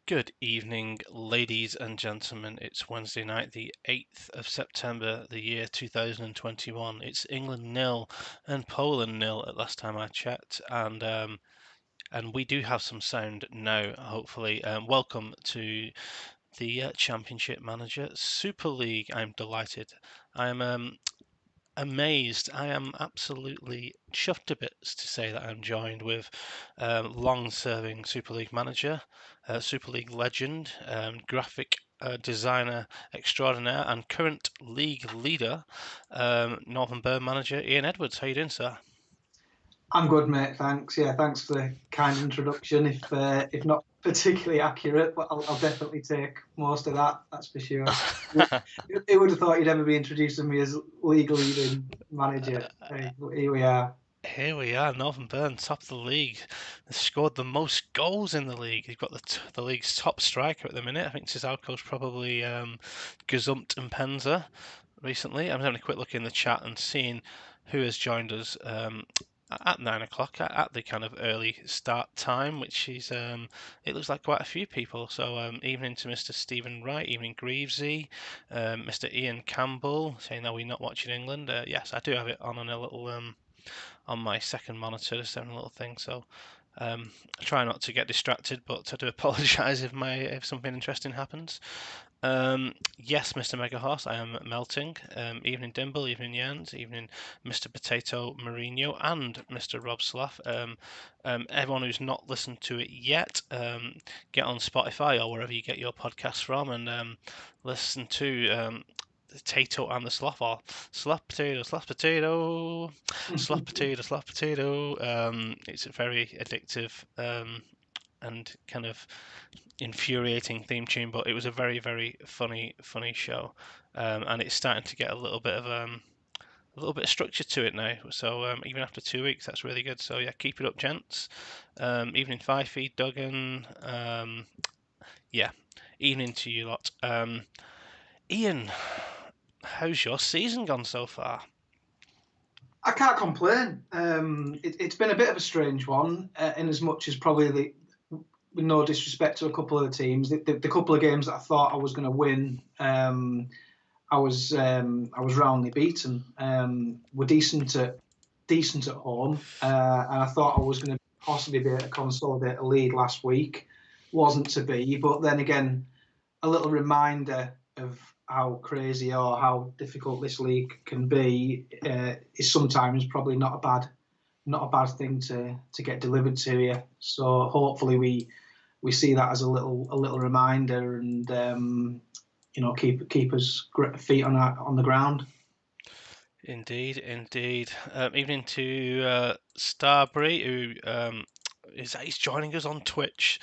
Good evening, ladies and gentlemen. It's Wednesday night, the 8th of September, the year 2021. It's England 0 and Poland 0 at last time I checked, and we do have some sound now, hopefully. Welcome to the Championship Manager Super League. I'm delighted. I'm amazed. I am absolutely chuffed to bits to say that I'm joined with long-serving Super League manager, Super League legend, graphic designer extraordinaire, and current league leader, Northern Burn manager Ian Edwards. How you doing, sir? I'm good, mate. Thanks. Yeah, thanks for the kind introduction. If not particularly accurate, but I'll definitely take most of that. That's for sure. Who would have thought you'd ever be introducing me as league leading manager? Hey, here we are. Here we are, Northern Burn, top of the league. They scored the most goals in the league. They've got the league's top striker at the minute. I think Cesarco's probably gazumped and Penza recently. I'm having a quick look in the chat and seeing who has joined us at 9 o'clock at the kind of early start time, which is it looks like quite a few people. So evening to Mr. Stephen Wright, evening Greavesy, Mr. Ian Campbell saying, "Are we not watching England?" Yes, I do have it on a little on my second monitor, just having a little thing. So I try not to get distracted, but I do apologise if something interesting happens. Yes, Mr. Mega Horse, I am melting. Evening Dimble, evening Jens, evening Mr. Potato Mourinho, and Mr. Rob Slaff. Everyone who's not listened to it yet, get on Spotify or wherever you get your podcasts from and listen to the Tato and the Sloth, or Sloth Potato, Sloth Potato, Sloth Potato, Sloth Potato. It's a very addictive and kind of infuriating theme tune, but it was a very, very funny show, and it's starting to get a little bit of structure to it now. So even after 2 weeks, that's really good. So yeah, keep it up, gents. Evening Fifey, Duggan. Yeah, evening to you lot. Ian, how's your season gone so far? I can't complain. It's been a bit of a strange one, in as much as probably with no disrespect to a couple of the teams, the couple of games that I thought I was going to win, I was roundly beaten. We're decent at home, and I thought I was going to possibly be able to consolidate a lead last week. Wasn't to be, but then again, a little reminder of how crazy or how difficult this league can be is sometimes probably not a bad thing to get delivered to you. So hopefully we see that as a little reminder and keep us feet on the ground. Indeed, indeed. Evening to Starbury, who he's joining us on Twitch,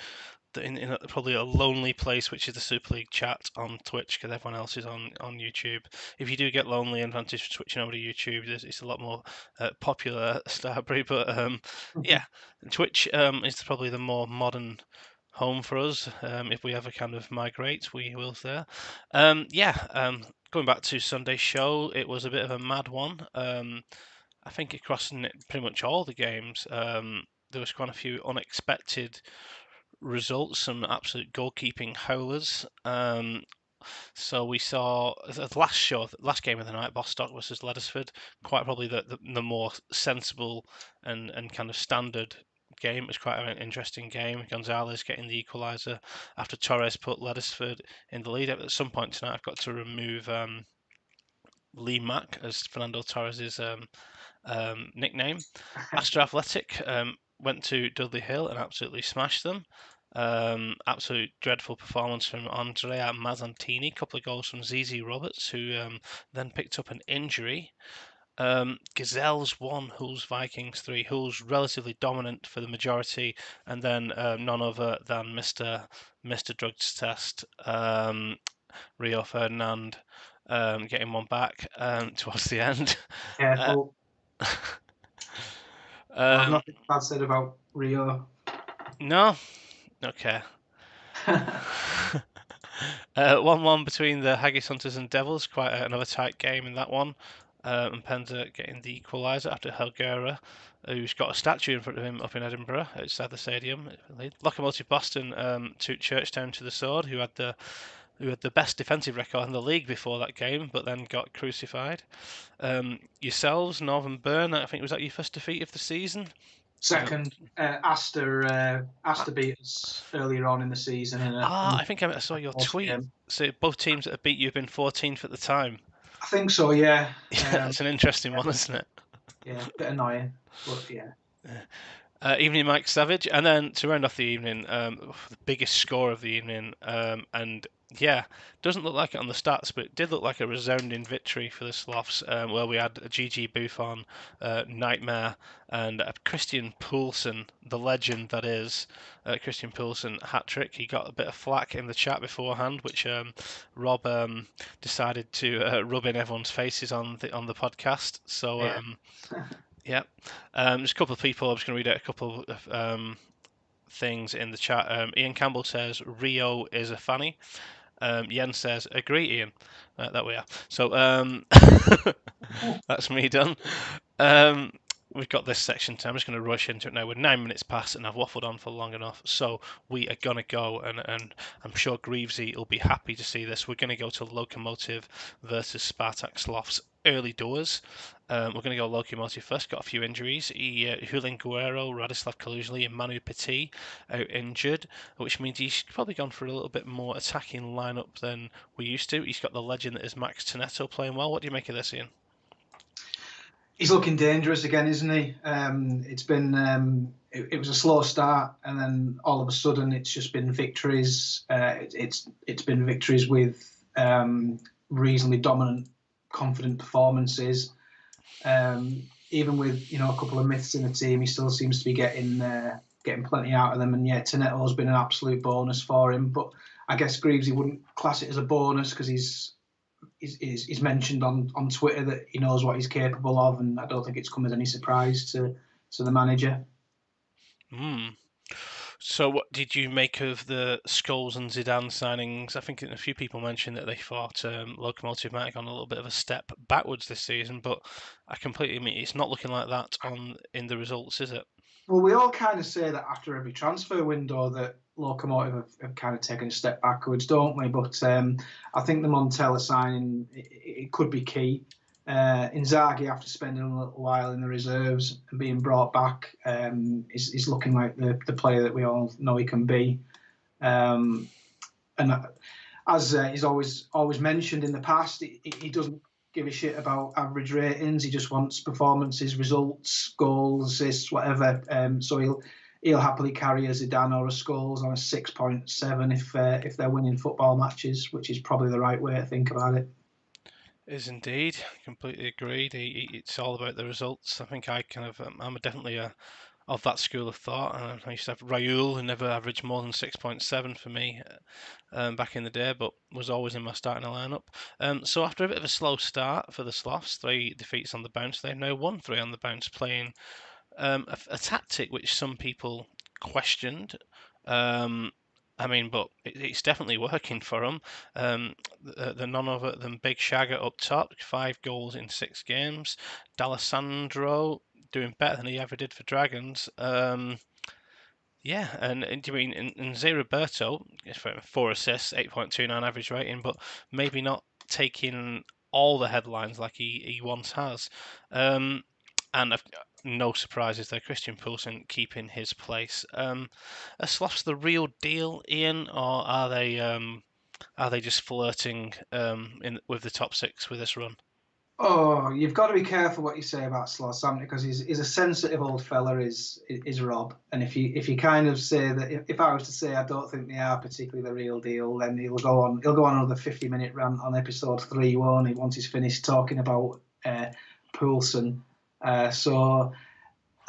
in probably a lonely place, which is the Super League chat on Twitch, because everyone else is on YouTube. If you do get lonely and fancy switching over to YouTube, it's a lot more popular, Starbury. But yeah, Twitch is probably the more modern home for us. If we ever kind of migrate, we will there. Going back to Sunday's show, it was a bit of a mad one. I think across pretty much all the games, there was quite a few unexpected results, some absolute goalkeeping howlers. So we saw the last game of the night, Bostock versus Lettersford, quite probably the more sensible and kind of standard game. It was quite an interesting game. Gonzalez getting the equaliser after Torres put Lettersford in the lead. At some point tonight, I've got to remove Lee Mack as Fernando Torres's nickname. Astra Athletic went to Dudley Hill and absolutely smashed them. Absolute dreadful performance from Andrea Mazzantini. A couple of goals from ZZ Roberts, who then picked up an injury. Gazelles 1, Hull's Vikings 3. Hull's relatively dominant for the majority, and then none other than Mr. Drugs Test, Rio Ferdinand, getting one back towards the end. Careful. I've Um, nothing bad said about Rio. no, okay. 1-1 between the Haggis Hunters and Devils. Quite another tight game in that one. and Penza getting the equaliser after Helguera, who's got a statue in front of him up in Edinburgh outside the stadium. Locomotive Boston took Churchtown to the sword, who had the best defensive record in the league before that game, but then got crucified. Yourselves, Northern Burn, I think was that your first defeat of the season? Second, Astor beat us earlier on in the season. I think I saw your tweet. Game. So both teams that have beat you have been 14th at the time. I think so, yeah. Yeah, that's an interesting one, isn't it? Yeah, bit annoying, but yeah. Evening Mike Savage, and then to round off the evening, the biggest score of the evening, and yeah, doesn't look like it on the stats, but it did look like a resounding victory for the Sloths, where we had a GG Buffon, Nightmare, and Christian Poulsen, the legend that is Christian Poulsen hat-trick. He got a bit of flack in the chat beforehand, which Rob decided to rub in everyone's faces on the podcast. So yeah, just a couple of people. I'm just going to read out a couple of things in the chat. Ian Campbell says Rio is a fanny. Yen says agree, Ian. That we are. So that's me done. We've got this section. I'm just going to rush into it now. We're 9 minutes past, and I've waffled on for long enough. So we are going to go, and I'm sure Greavesy will be happy to see this. We're going to go to Locomotive versus Spartak Sloths early doors. We're going to go Locomotive first. Got a few injuries. Julian Guerrero, Radislav Kaluzhny, and Manu Petit out injured, which means he's probably gone for a little bit more attacking lineup than we used to. He's got the legend that is Max Tonetto playing well. What do you make of this, Ian? He's looking dangerous again, isn't he? It's been it was a slow start, and then all of a sudden it's just been victories. It's been victories with reasonably dominant, confident performances. Even with a couple of myths in the team, he still seems to be getting plenty out of them. And yeah, Tonetto's been an absolute bonus for him. But I guess Greavesy wouldn't class it as a bonus because he's mentioned on Twitter that he knows what he's capable of, and I don't think it's come as any surprise to the manager. So what did you make of the Scholes and Zidane signings? I think a few people mentioned that they thought Locomotive might have gone a little bit of a step backwards this season, but I completely mean it's not looking like that in the results, is it? Well, we all kind of say that after every transfer window that Locomotive have kind of taken a step backwards, don't we? But I think the Montella signing, it could be key. Inzaghi, after spending a little while in the reserves and being brought back, is looking like the player that we all know he can be. And as he's always mentioned in the past, he doesn't give a shit about average ratings. He just wants performances, results, goals, assists, whatever. So he'll happily carry a Zidane or a Scholes on a 6.7 if they're winning football matches, which is probably the right way to think about it. Is indeed, completely agreed. It's all about the results. I think I'm definitely of that school of thought. I used to have Raoul, who never averaged more than 6.7 for me back in the day, but was always in my starting lineup. So after a bit of a slow start for the Sloths, 3 defeats on the bounce, they've now won 3 on the bounce, playing a tactic which some people questioned. But it's definitely working for them. The none other than Big Shagger up top, 5 goals in 6 games. D'Alessandro doing better than he ever did for Dragons. Yeah, and Zé Roberto, 4 assists, 8.29 average rating, but maybe not taking all the headlines like he once has. And no surprises there. Christian Poulsen keeping his place. Are Sloths the real deal, Ian, or are they just flirting with the top 6 with this run? Oh, you've got to be careful what you say about Sloss, haven't you? Because he's a sensitive old fella, is Rob. And if you kind of say that, if I was to say I don't think they are particularly the real deal, then he'll go on another 50-minute rant on episode 3, won't he? Once he's finished talking about Poulsen. So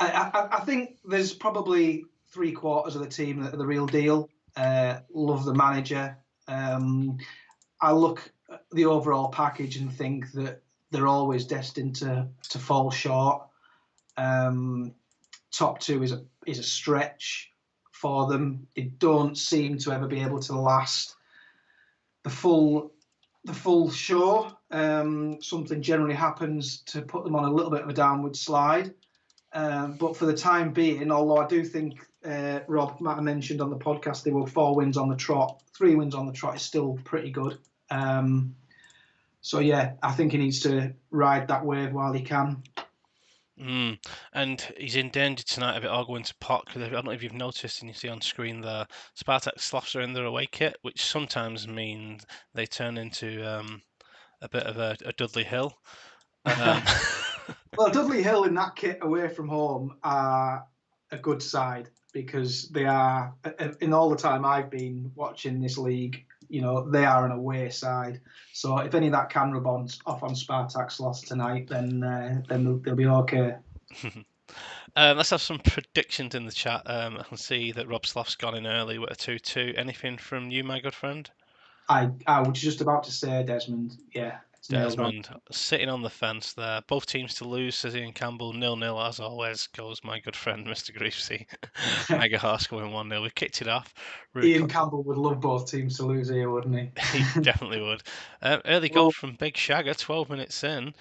I think there's probably 3/4 of the team that are the real deal. Love the manager. I look at the overall package and think that they're always destined to fall short. Top 2 is a stretch for them. They don't seem to ever be able to last the full show. something generally happens to put them on a little bit of a downward slide. But for the time being, although I do think Rob might have mentioned on the podcast there were 4 wins on the trot, 3 wins on the trot is still pretty good. So yeah, I think he needs to ride that wave while he can. And he's in danger tonight of it all going to pot. I don't know if you've noticed, and you see on screen there, Spartak Slavs are in their away kit, which sometimes means they turn into a bit of a Dudley Hill. Well, Dudley Hill in that kit away from home are a good side because they are, in all the time I've been watching this league, they are an away side. So if any of that can rub off on Spartak's loss tonight, then they'll be okay. Let's have some predictions in the chat. I can see that Rob Sloth's gone in early with a 2-2. Anything from you, my good friend? I was just about to say Desmond. Yeah, it's nailed on. Desmond sitting on the fence there. Both teams to lose, says Ian Campbell. 0-0 as always goes my good friend Mr. Greavesy. Mega Horse going 1-0. We've kicked it off. Ian Campbell would love both teams to lose here, wouldn't he? He definitely would. Early goal from Big Shagger, 12 minutes in.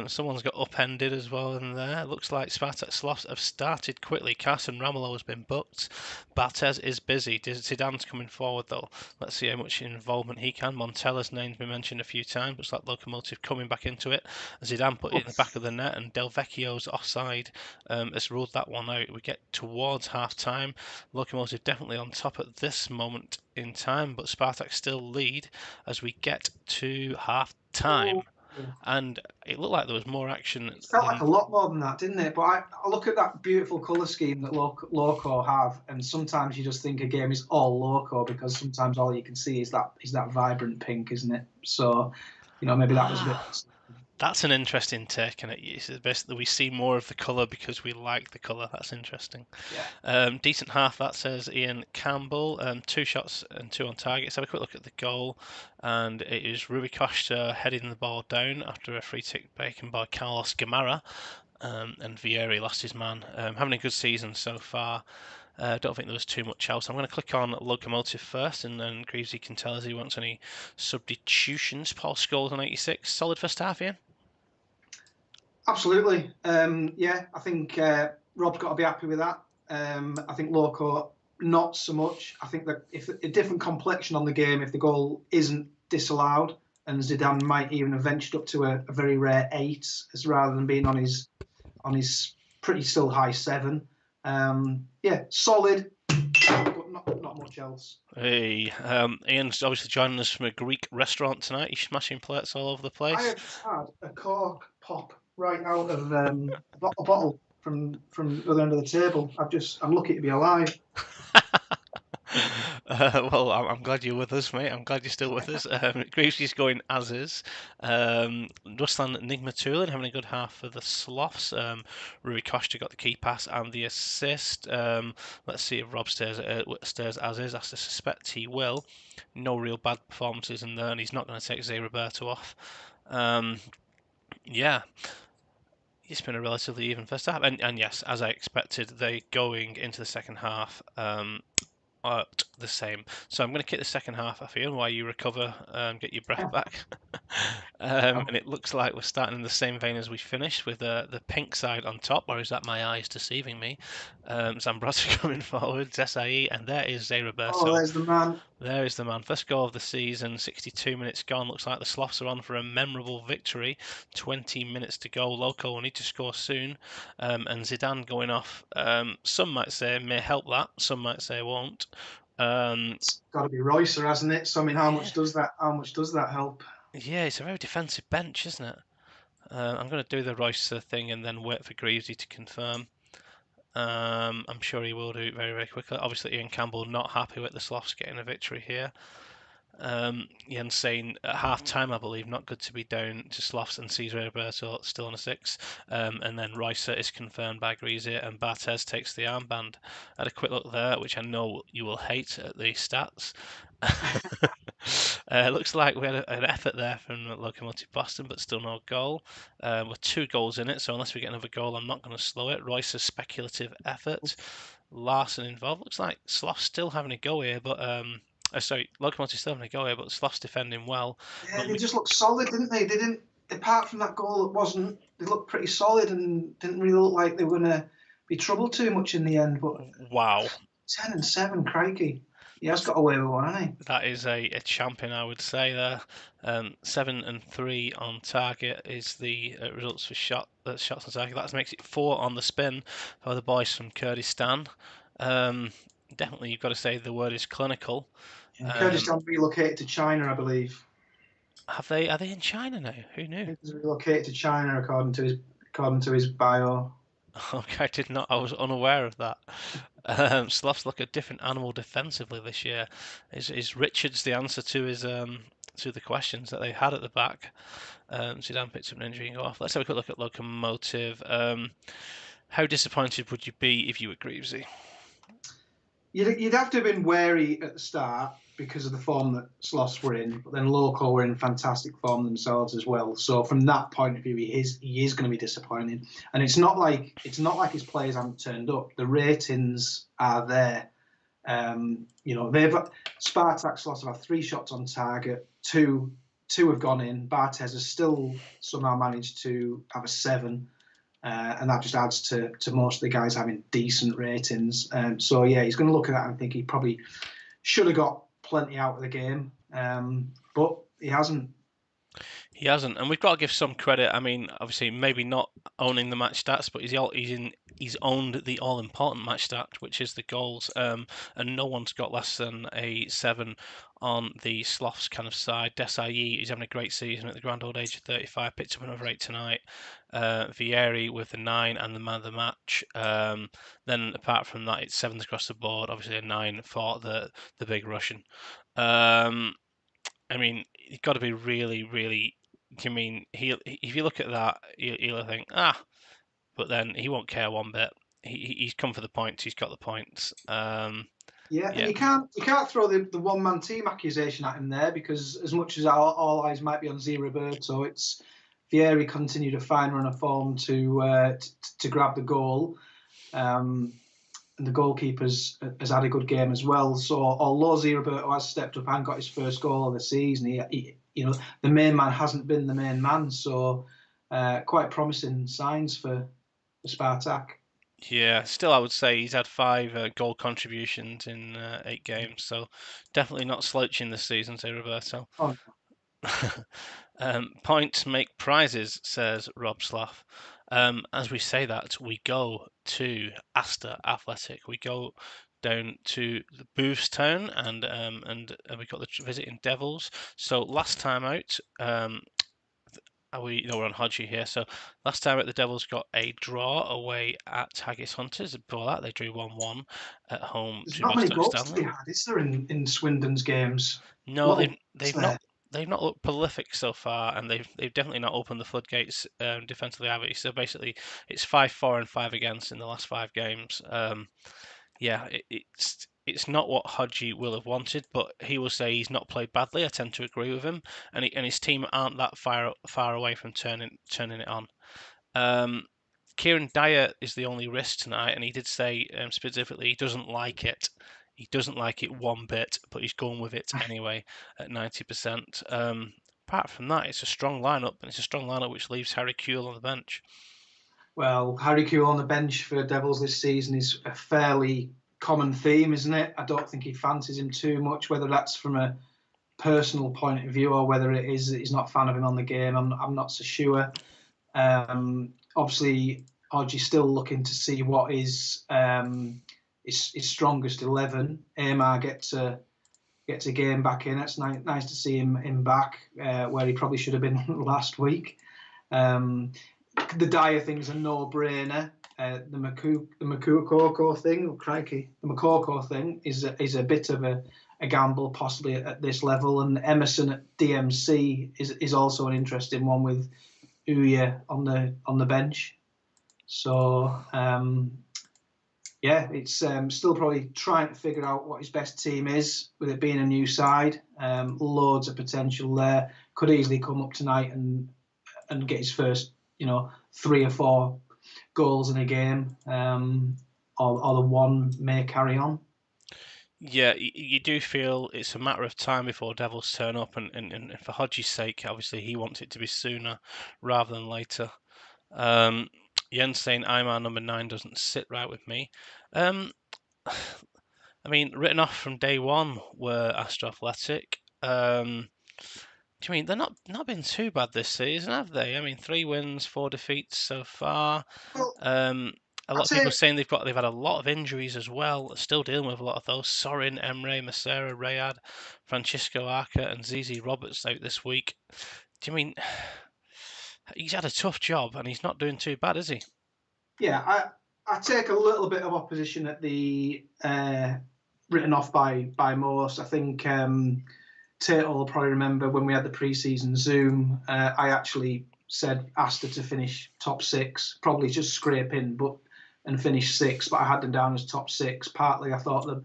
Someone's got upended as well in there. Looks like Spartak Sloths have started quickly. Carson Ramelow has been booked. Barthez is busy. Zidane's coming forward though. Let's see how much involvement he can. Montella's name's been mentioned a few times. Looks like Locomotive coming back into it. Zidane put it in the back of the net, and Del Vecchio's offside has ruled that one out. We get towards half time. Locomotive definitely on top at this moment in time, but Spartak still lead as we get to half time. And it looked like there was more action. It felt like a lot more than that, didn't it? But I look at that beautiful colour scheme that Loco have, and sometimes you just think a game is all Loco because sometimes all you can see is that vibrant pink, isn't it? So, maybe that was a bit. That's an interesting take, and it's basically we see more of the colour because we like the colour. That's interesting. Yeah. Decent half, that says Ian Campbell. 2 shots and 2 on target. Let's have a quick look at the goal, and it is Rui Costa heading the ball down after a free kick taken by Carlos Gamarra, and Vieri lost his man. Having a good season so far. Don't think there was too much else. I'm going to click on Locomotive first, and then Greavesy can tell us he wants any substitutions. Paul Scholes on 86. Solid first half, Ian? Absolutely. Yeah, I think Rob's got to be happy with that. I think Loco, not so much. I think that if a different complexion on the game, if the goal isn't disallowed, and Zidane might even have ventured up to a very rare 8, as rather than being on his pretty still high 7. Yeah, solid, but not much else. Hey, Ian's obviously joining us from a Greek restaurant tonight. He's smashing plates all over the place. I have just had a cork pop right out of a bottle from the other end of the table. I'm lucky to be alive. Well, I'm glad you're with us, mate. I'm glad you're still with us. Greavesy's going as is. Ruslan Nigmatulin having a good half for the Sloths. Rui Costa got the key pass and the assist. Let's see if Rob stays as is. I suspect he will. No real bad performances in there, and he's not going to take Zé Roberto off. Yeah. It's been a relatively even first half, and yes, as I expected, they going into the second half are the same. So I'm going to kick the second half off, Ian, while you recover, get your breath back. And it looks like we're starting in the same vein as we finished, with the pink side on top, or is that my eyes deceiving me? Zambrotta coming forward, Desai, and there is Zé Roberto. Oh, there's the man. There is the man. First goal of the season, 62 minutes gone. Looks like the Sloths are on for a memorable victory. 20 minutes to go. Loco will need to score soon. And Zidane going off. Some might say may help that. Some might say won't. It's got to be Roycer, hasn't it? So I mean, how much does that help? Yeah, it's a very defensive bench, isn't it? I'm going to do the Roycer thing and then wait for Greavesy to confirm. I'm sure he will do it very, very quickly. Obviously, Ian Campbell not happy with the Sloths getting a victory here. Jens saying at half time, I believe, not good to be down to Sloths and Cesar Roberto still on a 6. And then Ricer is confirmed by Greasy, and Barthez takes the armband. I had a quick look there, which I know you will hate at the stats. Looks like we had an effort there from Locomotive Boston, but still no goal. With 2 goals in it, so unless we get another goal, I'm not going to slow it. Royce's speculative effort. Larson involved. Looks like Sloth's still having a go here, but Sorry, Locomotive still having a go here, but Sloth's defending well. Yeah, they just looked solid, didn't they? They didn't, apart from that goal, it wasn't. They looked pretty solid and didn't really look like they were going to be troubled too much in the end. But Wow. 10-7, crikey. He has got away with one, hasn't he? That is a champion, I would say. There, 7-3 on target is the results for shots on target. That makes it 4 on the spin for the boys from Kurdistan. Definitely, you've got to say the word is clinical. Yeah, Kurdistan relocated to China, I believe. Have they? Are they in China now? Who I knew? think he's relocated to China according to his bio. Okay, I did not. I was unaware of that. Sloths look a different animal defensively this year. Is Richards the answer to his to the questions that they had at the back? Zidane picked up an injury and go off. Let's have a quick look at Locomotive. How disappointed would you be if you were Greavesy? You'd have to have been wary at the start because of the form that Sloss were in, but then Loco were in fantastic form themselves as well. So from that point of view, he is going to be disappointing. And it's not like his players haven't turned up. The ratings are there. They've Spartak Sloss have had 3 shots on target, two have gone in. Barthez has still somehow managed to have a 7. And that just adds to most of the guys having decent ratings. So yeah, he's going to look at that and think he probably should have got plenty out of the game, but he hasn't. He hasn't, and we've got to give some credit. I mean, obviously, maybe not owning the match stats, but he's owned the all-important match stat, which is the goals. And no one's got less than a 7 on the Sloths kind of side. Desai, he's having a great season at the grand old age of 35. Picked up another 8 tonight. Vieri with the 9 and the man of the match. Then apart from that, it's 7s across the board. Obviously, a 9 for the big Russian. I mean, you've got to be really, really. I mean, if you look at that, he'll think, but then he won't care one bit. He's come for the points. He's got the points. Yeah, and you can't throw the one-man team accusation at him there, because as much as all eyes might be on Z Roberto, it's Vieri continued a fine run of form to grab the goal. And the goalkeeper has had a good game as well. So although Z Roberto has stepped up and got his first goal of the season, he the main man hasn't been the main man. So quite promising signs for Spartak. Yeah, still, I would say he's had 5 goal contributions in 8 games, so definitely not slouching this season, say Roberto. Oh, Points make prizes, says Rob Slaff. As we say that, we go to Astor Athletic. We go down to the Booths Town, and we got the visiting Devils. So last time out, we're on Hodgie here. So last time out, the Devils got a draw away at Haggis Hunters. Before that, they drew 1-1 at home there's to not many Rostock goals to be Stanley. had, is there, in Swindon's games? No, What a they've there. not looked prolific so far, and they've definitely not opened the floodgates defensively either. So basically, it's 5-4 and 5 against in the last 5 games. Yeah, it's not what Hodgie will have wanted, but he will say he's not played badly. I tend to agree with him, and his team aren't that far away from turning it on. Kieran Dyer is the only risk tonight, and he did say specifically he doesn't like it. He doesn't like it one bit, but he's going with it anyway at 90%. Apart from that, it's a strong lineup, and it's a strong lineup which leaves Harry Kuehl on the bench. Well, Harry Kuehl on the bench for Devils this season is a fairly common theme, isn't it? I don't think he fancies him too much, whether that's from a personal point of view or whether it is that he's not a fan of him on the game. I'm not so sure. Obviously, Hodgie's still looking to see what is his strongest 11. Amar gets a game back in. It's nice to see him back where he probably should have been last week. The Dyer thing's a no-brainer. The Makoko thing, oh, crikey, the Makoko thing is a bit of a gamble, possibly at this level. And Emerson at DMC is also an interesting one with Uya on the bench. So yeah, it's still probably trying to figure out what his best team is, with it being a new side. Loads of potential there. Could easily come up tonight and get his first 3 or 4 goals in a game, or the one may carry on. Yeah, you do feel it's a matter of time before Devils turn up, and for Hodgie's sake, obviously he wants it to be sooner rather than later. Um, Jens saying I'm our number 9 doesn't sit right with me. Um, I mean, written off from day one were Astra Athletic. Do you mean they're not been too bad this season, have they? I mean, 3 wins, 4 defeats so far. Well, A lot I'd of people say, saying they've had a lot of injuries as well. Still dealing with a lot of those. Sorin, Emre, Macera, Rayad, Francisco Arca, and ZZ Roberts out this week. Do you mean he's had a tough job and he's not doing too bad, is he? yeah, I take a little bit of opposition at the written off by most. I think Tate will probably remember when we had the pre-season Zoom. I actually asked her to finish top 6, probably just scrape in, and finish 6. But I had them down as top 6. Partly, I thought that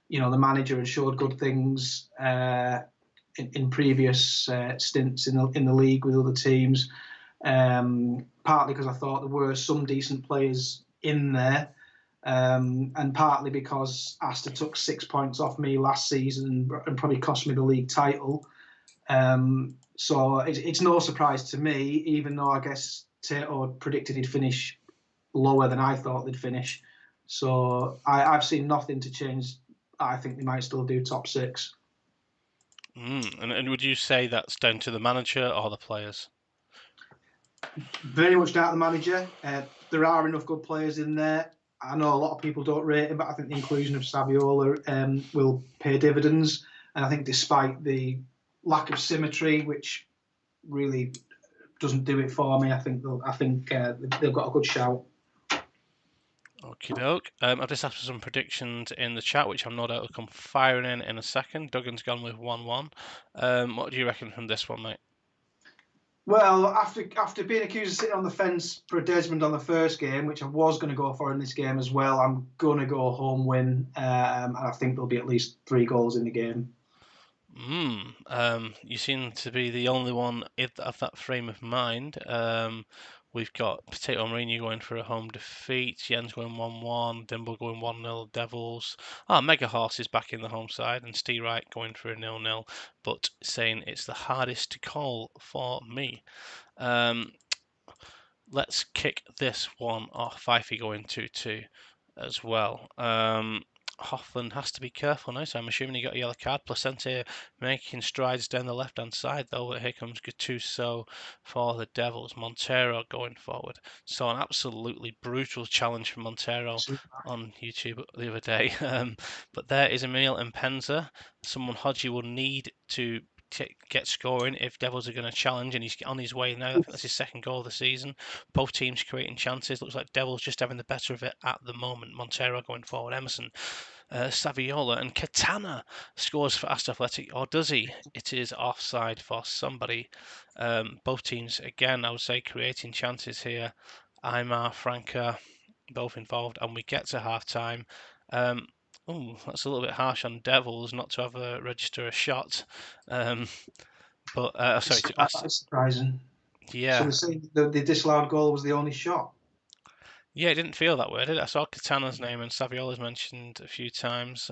the manager had showed good things in previous stints in the league with other teams. Partly because I thought there were some decent players in there. And partly because Astor took 6 points off me last season and probably cost me the league title. So it's no surprise to me, even though I guess Tato predicted he'd finish lower than I thought they'd finish. So I've seen nothing to change. I think they might still do top 6. And would you say that's down to the manager or the players? Very much down to the manager. There are enough good players in there. I know a lot of people don't rate him, but I think the inclusion of Saviola will pay dividends. And I think despite the lack of symmetry, which really doesn't do it for me, I think they've got a good shout. Okie doke. I've just asked for some predictions in the chat, which I'm no doubt will come firing in a second. Duggan's gone with 1-1. What do you reckon from this one, mate? Well, after being accused of sitting on the fence for Desmond on the first game, which I was going to go for in this game as well, I'm going to go home win, and I think there'll be at least 3 goals in the game. You seem to be the only one of that frame of mind. We've got Potato Mourinho going for a home defeat, Jens going 1-1, Dimble going 1-0, Devils. Mega Horse is back in the home side, and Steve Wright going for a 0-0, but saying it's the hardest to call for me. Let's kick this one off. Fifey going 2-2 as well. Hoffland has to be careful now, so I'm assuming he got a yellow card. Placente making strides down the left-hand side, though. Here comes Gattuso for the Devils. Montero going forward. So an absolutely brutal challenge from Montero on YouTube the other day. But there is Emil Mpenza, someone Hodgie will need to get scoring if Devils are going to challenge, and he's on his way now. I think that's his second goal of the season. Both teams creating chances. Looks like Devils just having the better of it at the moment. Montero going forward. Emerson, Saviola, and Katana scores for Aston Athletic, or does he? It is offside for somebody. Both teams, again, I would say, creating chances here. Aymar, Franca, both involved, and we get to half time. That's a little bit harsh on Devils not to have register a shot. But sorry, That's surprising. So yeah, they say the disallowed goal was the only shot. yeah, it didn't feel that way, did it? I saw Katana's name and Saviola's mentioned a few times.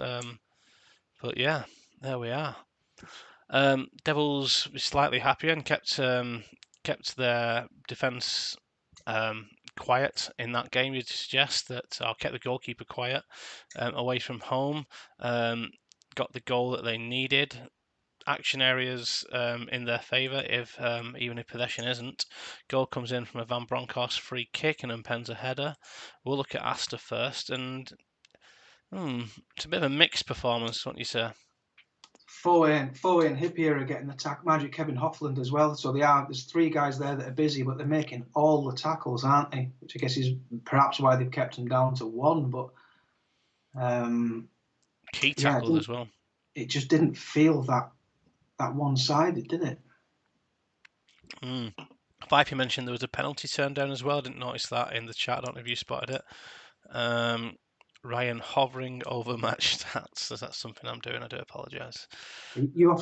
But yeah, there we are. Devils were slightly happier and kept their defence quiet in that game. You'd suggest that, or kept the goalkeeper quiet away from home. Got the goal that they needed. Action areas in their favour, if even if possession isn't. Goal comes in from a Van Bronckhorst free kick and Mpenza header. We'll look at Asta first, and it's a bit of a mixed performance, won't you say? Foe and Hippier are getting the tackle. Magic Kevin Hoffland as well. So there's 3 guys there that are busy, but they're making all the tackles, aren't they? Which I guess is perhaps why they've kept them down to 1. But Key yeah, tackles as well. it just didn't feel that one-sided, did it? Fifey mentioned there was a penalty turned down as well. I didn't notice that in the chat. I don't know if you spotted it. Ryan hovering over match stats. That's something I'm doing. I do apologise. You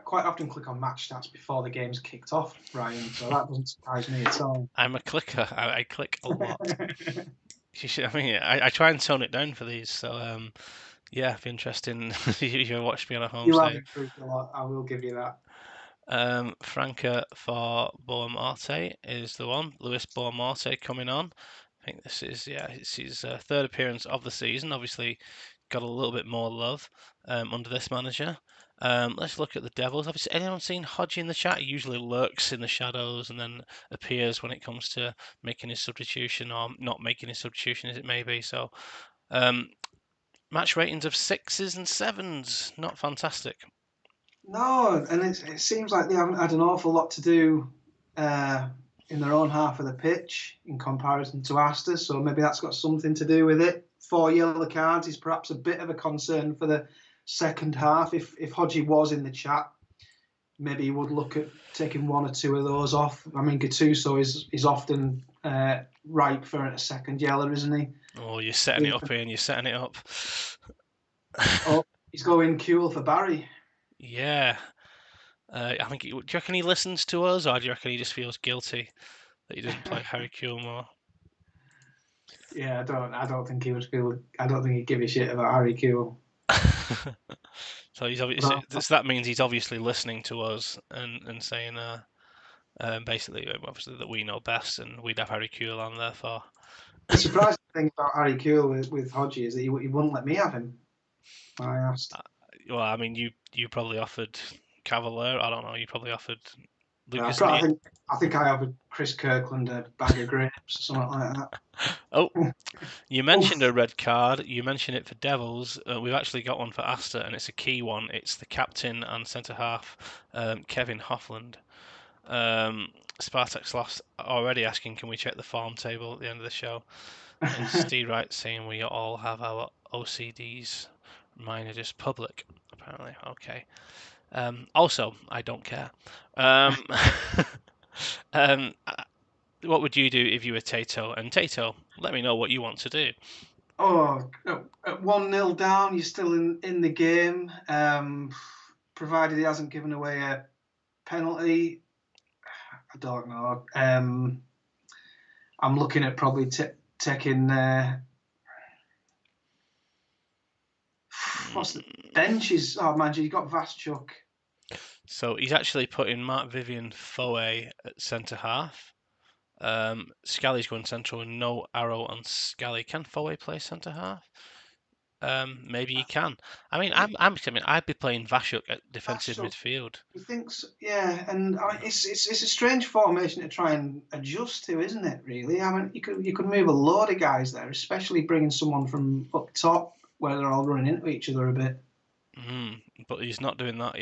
quite often click on match stats before the game's kicked off, Ryan. So that doesn't surprise me at all. I'm a clicker. I click a lot. You should, I mean, I try and tone it down for these, so yeah, it'd be interesting if you watched me on a home You have save. improved a lot. I will give you that. Franca for Boamarte is the one. Luis Boamarte coming on. I think this is, yeah, it's his third appearance of the season. Obviously, got a little bit more love under this manager. Let's look at the Devils. Obviously, anyone seen Hodgie in the chat? He usually lurks in the shadows and then appears when it comes to making his substitution or not making his substitution, as it may be. So, um, match ratings of 6s and 7s, not fantastic. No, and it seems like they haven't had an awful lot to do uh, in their own half of the pitch in comparison to Astor. So maybe that's got something to do with it. 4 yellow cards is perhaps a bit of a concern for the second half. If Hodgie was in the chat, maybe he would look at taking one or two of those off. I mean, Gattuso is often ripe for a second yellow, isn't he? Oh, you're setting it up, Ian. You're setting it up. Oh, he's going cool for Barry. Yeah. I think. Do you reckon he listens to us, or do you reckon he just feels guilty that he doesn't play Harry Kewell more? Yeah, I don't think he would feel. I don't think he'd give a shit about Harry Kewell. So he's obviously. So that means he's obviously listening to us and saying, basically, obviously that we know best and we'd have Harry Kewell on therefore. The surprising thing about Harry Kewell with Hodgie is that he wouldn't let me have him. I asked. Well, I mean, you probably offered Cavalier. I don't know. You probably offered Lucas. I think I offered Chris Kirkland a bag of grapes or something like that. Oh, you mentioned Oof. a red card. You mentioned it for Devils. We've actually got one for Astor, and it's a key one. It's the captain and centre half, Kevin Hoffland. Spartak's lost already asking, can we check the form table at the end of the show? And Steve Wright saying we all have our OCDs. Mine are just public, apparently. Okay. Also, I don't care. Um, what would you do if you were Tato? And Tato, let me know what you want to do. Oh, at 1-0 down, you're still in the game. Provided he hasn't given away a penalty. I don't know. I'm looking at probably taking. What's the bench? Oh man, you got Vaschuk. So he's actually putting Mark Vivian Foe at centre half. Scally's going central and no arrow on Scally. Can Foe play centre half? Maybe he can. I mean, I mean, I'd be playing Vashuk at defensive Vaschuk. midfield. He thinks, yeah, and it's a strange formation to try and adjust to, isn't it? Really, I mean, you could move a load of guys there, especially bringing someone from up top where they're all running into each other a bit. But he's not doing that.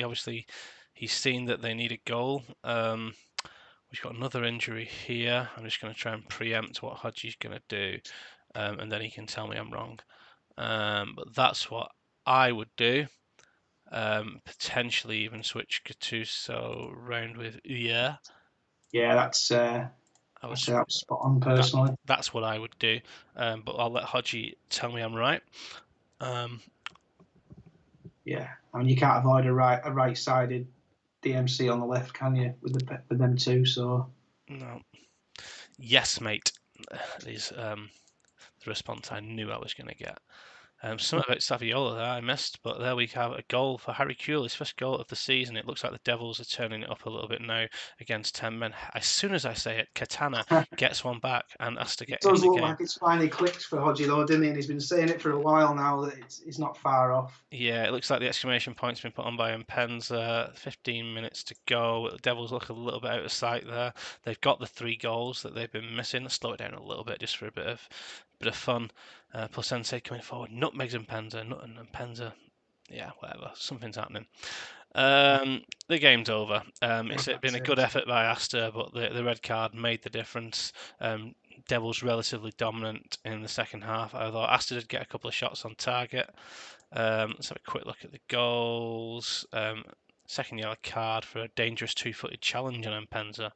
He's seen that they need a goal. We've got another injury here. I'm just going to try and preempt what Hodgie's going to do, and then he can tell me I'm wrong. But that's what I would do. Potentially even switch Gattuso round with Uya. Yeah, that's I I was say that was spot on personally. that's what I would do. But I'll let Hodgie tell me I'm right. Yeah, I mean you can't avoid a right-sided DMC on the left, can you? With them two, so No. Yes, mate. Is the response I knew I was going to get. Something about Saviola there I missed, but there we have a goal for Harry Kewell, his first goal of the season. It looks like the Devils are turning it up a little bit now against 10 men. As soon as I say it, Katana gets one back and has to it get in does the look game. like it's finally clicked for Hodgie though, didn't he? And he's been saying it for a while now that he's not far off. Yeah, it looks like the exclamation point's been put on by Mpenza. 15 minutes to go. The Devils look a little bit out of sight there. They've got the 3 goals that they've been missing. Let's slow it down a little bit just for a bit of fun. Placense coming forward. Nutmegs Mpenza. Mpenza. Yeah, whatever. Something's happening. The game's over. It's been a good effort by Astor, but the red card made the difference. Devils relatively dominant in the second half, although Astor did get a couple of shots on target. Let's have a quick look at the goals. Second yellow card for a dangerous 2-footed challenge on Mpenza.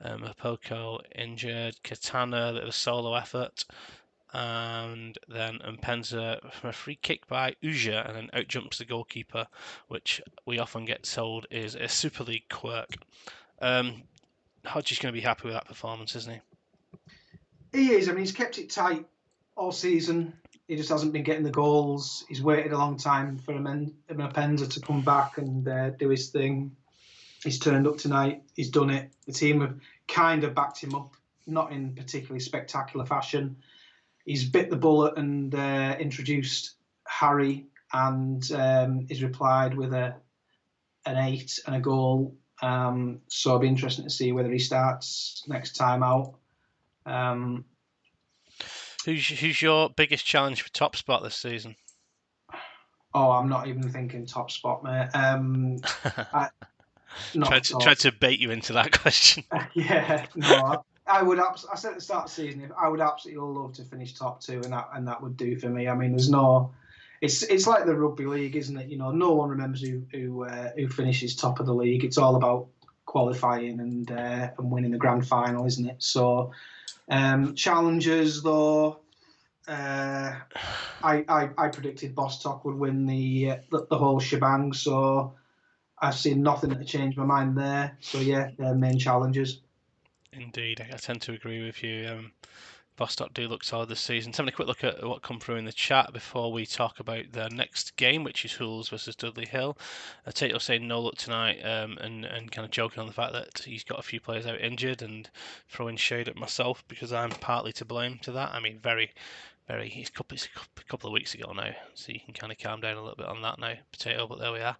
Apoko injured. Katana, bit of a solo effort. And then Mpenza from a free kick by Uja, and then out jumps the goalkeeper, which we often get told is a Super League quirk. Hodgie's going to be happy with that performance, isn't he? He is. I mean, he's kept it tight all season. He just hasn't been getting the goals. He's waited a long time for Menapenda to come back and do his thing. He's turned up tonight. He's done it. The team have kind of backed him up, not in particularly spectacular fashion. He's bit the bullet and introduced Harry, and he's replied with an 8 and a goal. So it'll be interesting to see whether he starts next time out. Who's your biggest challenge for top spot this season? Oh, I'm not even thinking top spot, mate. Not at all. Tried to bait you into that question. Yeah, no. I would. I said at the start of the season, I would absolutely love to finish top 2, and that would do for me. I mean, there's no. It's like the rugby league, isn't it? You know, no one remembers who finishes top of the league. It's all about qualifying and winning the grand final, isn't it? So, challenges though. I predicted Bostock would win the whole shebang, so I've seen nothing to change my mind there. So yeah, they're main challenges. Indeed, I tend to agree with you. Bostock do look solid this season. Let's have a quick look at what come through in the chat before we talk about the next game, which is Hools versus Dudley Hill. Tato saying no luck tonight, and kind of joking on the fact that he's got a few players out injured and throwing shade at myself because I'm partly to blame to that. I mean, it's a couple of weeks ago now, so you can kind of calm down a little bit on that now, Potato. But there we are.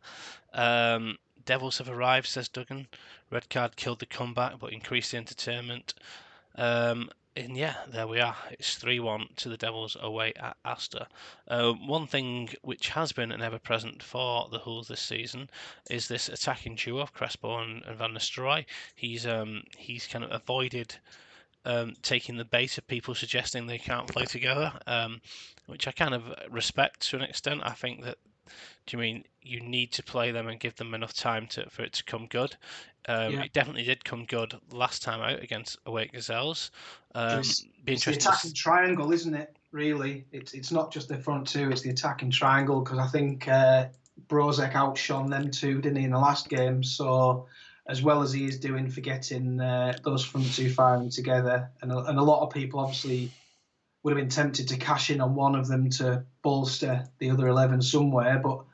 Devils have arrived, says Duggan. Red card killed the comeback, but increased the entertainment. And yeah, there we are. It's 3-1 to the Devils away at Astor. One thing which has been an ever-present for the Hulls this season is this attacking duo of Crespo and Van Nistelrooy. He's kind of avoided taking the bait of people suggesting they can't play together, which I kind of respect to an extent. I think that, do you mean you need to play them and give them enough time for it to come good? Yeah, It definitely did come good last time out against away at Gazelles. Be it's the interesting attacking triangle, isn't it? Really, it's not just the front two; it's the attacking triangle. Because I think Brozek outshone them two, didn't he, in the last game? So, as well as he is doing for getting those front two firing together, and a lot of people obviously would have been tempted to cash in on one of them to bolster the other 11 somewhere, but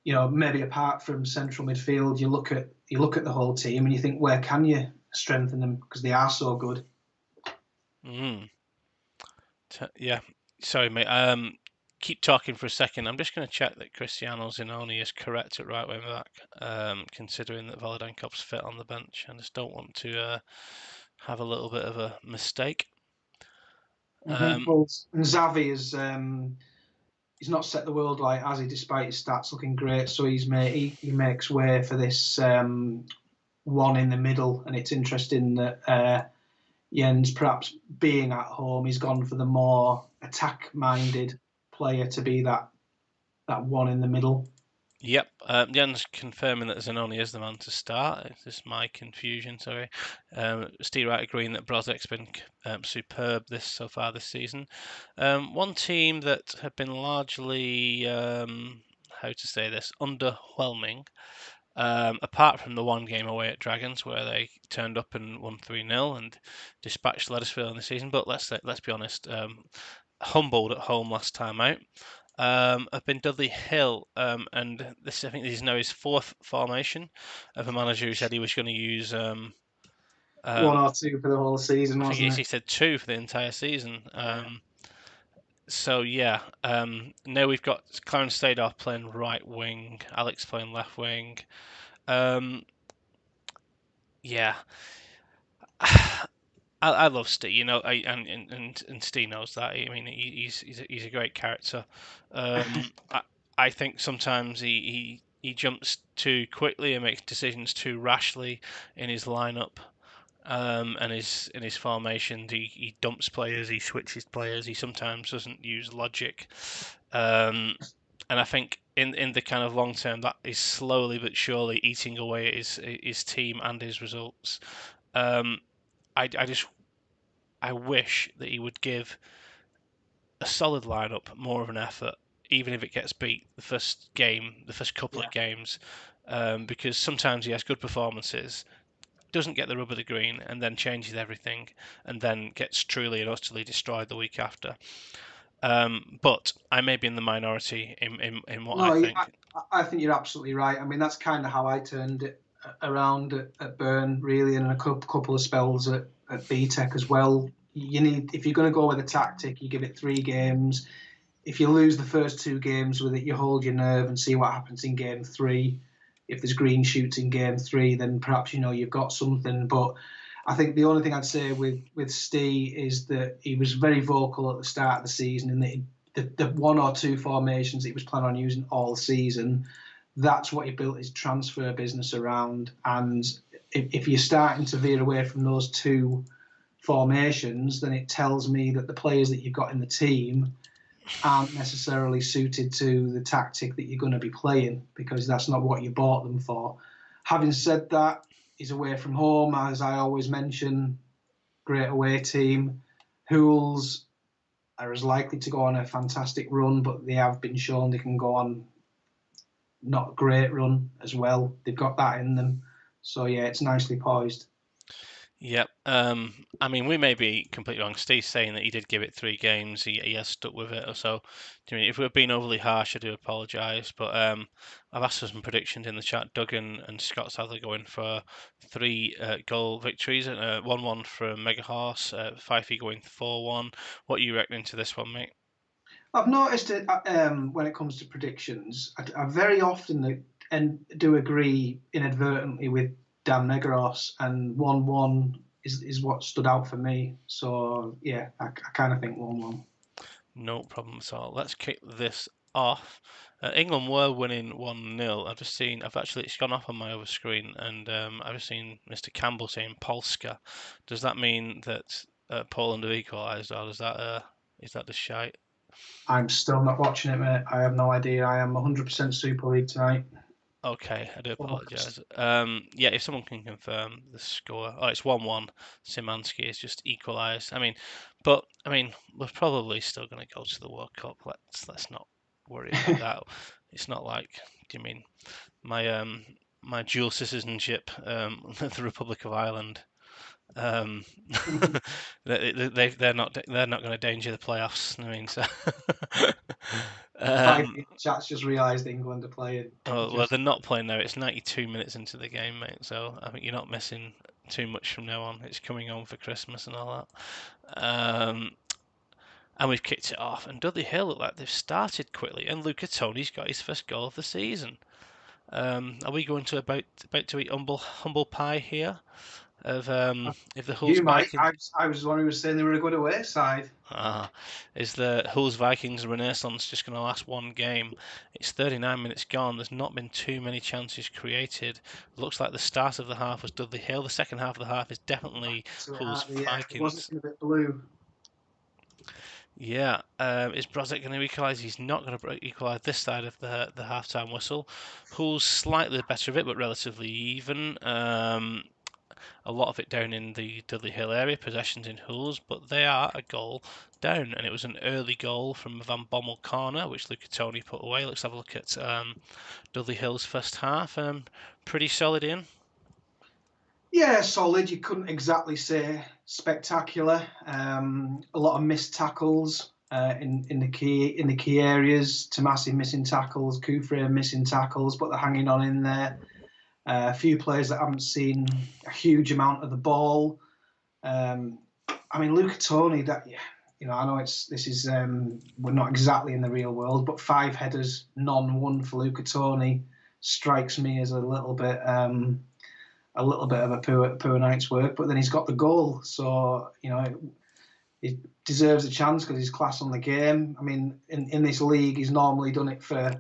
you know, maybe apart from central midfield, you look at the whole team and you think, where can you strengthen them because they are so good. Mm. Yeah, sorry, mate. Keep talking for a second. I'm just going to check that Cristiano Zinoni is correct at right wing back, considering that Volodinkop's fit on the bench. I just don't want to have a little bit of a mistake. Well, and Xavi is he's not set the world light, has he? Despite his stats looking great, so he makes way for this one in the middle, and it's interesting that Jens, perhaps being at home, he's gone for the more attack-minded player to be that one in the middle. Yep, Jan's confirming that Zanoni is the man to start. This is my confusion, sorry. Steve Wright agreeing that Brozek's been superb so far this season. One team that have been largely, how to say this, underwhelming, apart from the one game away at Dragons where they turned up and won 3-0 and dispatched Lettersford in the season. But let's be honest, humbled at home last time out. Have been Dudley Hill, and I think this is now his fourth formation of a manager who said he was going to use. One or two for the whole season, I think wasn't he it? said two for the entire season. Yeah. So yeah, now we've got Clarence Stadolph playing right wing, Alex playing left wing. Yeah, I love Steve. You know, and Steve knows that. I mean, he's a great character. I think sometimes he jumps too quickly and makes decisions too rashly in his lineup, and in his formations. He dumps players, he switches players, he sometimes doesn't use logic. And I think in the kind of long term, that is slowly but surely eating away at his team and his results. I wish that he would give a solid lineup more of an effort, even if it gets beat the first game, the first couple Yeah. of games, because sometimes he has good performances, doesn't get the rub of the green, and then changes everything, and then gets truly and utterly destroyed the week after. But I may be in the minority in what I No, think. I think you're absolutely right. I mean, that's kind of how I turned it around at Burn, really, and a couple of spells at BTEC as well. You need, if you're going to go with a tactic, you give it 3 games. If you lose the first 2 games with it, you hold your nerve and see what happens in game 3. If there's green shoots in game 3, then perhaps you've got something. But I think the only thing I'd say with Steve is that he was very vocal at the start of the season, and the 1 or 2 formations that he was planning on using all season, that's what he built his transfer business around. And if you're starting to veer away from those 2 formations, then it tells me that the players that you've got in the team aren't necessarily suited to the tactic that you're going to be playing, because that's not what you bought them for. Having said that, he's away from home, as I always mention, great away team. Hools are as likely to go on a fantastic run, but they have been shown they can go on not a great run as well. They've got that in them. So yeah, it's nicely poised. Yep. I mean, we may be completely wrong. Steve's saying that he did give it 3 games. He has stuck with it or so. Do you mean if we're being overly harsh, I do apologise. But I've asked for some predictions in the chat. Duggan and Scott Sadler going for 3 goal victories. 1-1 from Mega Horse. Fifey going 4-1. What are you reckoning to this one, mate? I've noticed it when it comes to predictions. I very often do agree inadvertently with Dan Negros, and 1-1 is what stood out for me. So yeah, I kind of think 1-1. No problem at all. Let's kick this off. England were winning 1-0. It's gone off on my other screen, and I've just seen Mr. Campbell saying Polska. Does that mean that Poland have equalised, or is that the shite? I'm still not watching it, mate. I have no idea. I am 100% Super League tonight. Okay, I do Focused. apologise. Yeah, if someone can confirm the score. Oh, it's 1-1. Szymanski is just equalised. I mean, we're probably still going to go to the World Cup. Let's not worry about that. It's not like, do you mean my dual citizenship, the Republic of Ireland? Um, they're not going to danger the playoffs. I mean, so Five um, chats just realised England are playing. Oh, well, Just they're not playing now. It's 92 minutes into the game, mate. So I think you're not missing too much from now on. It's coming home for Christmas and all that. And we've kicked it off. And Dudley Hill look like they've started quickly. And Luca Toni's got his first goal of the season. Are we going to about to eat humble pie here? Of if the Hulls you might. Vikings I was the one who was saying they were a good away side. Ah, is the Hulls Vikings renaissance just going to last 1 game? It's 39 minutes gone. There's not been too many chances created. Looks like the start of the half was Dudley Hill. The second half of the half is definitely So Hulls yeah, it wasn't Vikings. a bit blue. Yeah, is Brozek going to equalise? He's not going to equalise this side of the half-time whistle. Hulls slightly the better of it, but relatively even. A lot of it down in the Dudley Hill area, possessions in Hulls, but they are a goal down, and it was an early goal from Van Bommel corner, which Luca Toni put away. Let's have a look at Dudley Hill's first half. Pretty solid in. Yeah, solid. You couldn't exactly say spectacular. A lot of missed tackles in the key areas. Tomasi missing tackles, Kufre missing tackles, but they're hanging on in there. A few players that haven't seen a huge amount of the ball. I mean, Luca Toni. That I know this is we're not exactly in the real world, but 5 headers, none won for Luca Toni strikes me as a little bit of a poor night's work, but then he's got the goal, so he deserves a chance because he's class on the game. I mean, in this league, he's normally done it for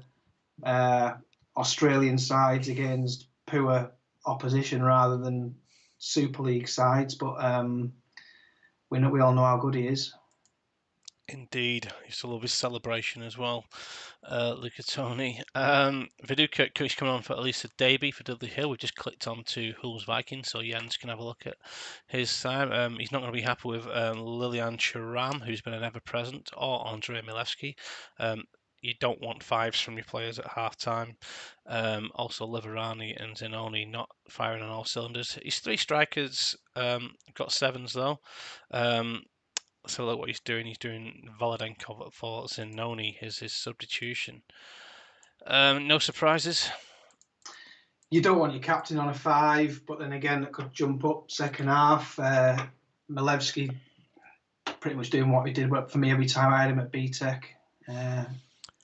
Australian sides against poor opposition rather than Super League sides, but we all know how good he is. Indeed, he still love his celebration as well. Luca Toni. Viduka is coming on for Elisa Davey for Dudley Hill. We've just clicked on to Hulls Vikings, so Jens can have a look at his side. He's not going to be happy with Lilian Thuram, who's been an ever-present, or Andrei Milevsky. you don't want fives from your players at half time. Also, Liverani and Zinoni not firing on all cylinders. His 3 strikers got 7s though. So look what he's doing. He's doing Volodenko for Zinoni as his substitution. No surprises. You don't want your captain on a 5, but then again, it could jump up second half. Milevski pretty much doing what he did for me every time I had him at BTEC.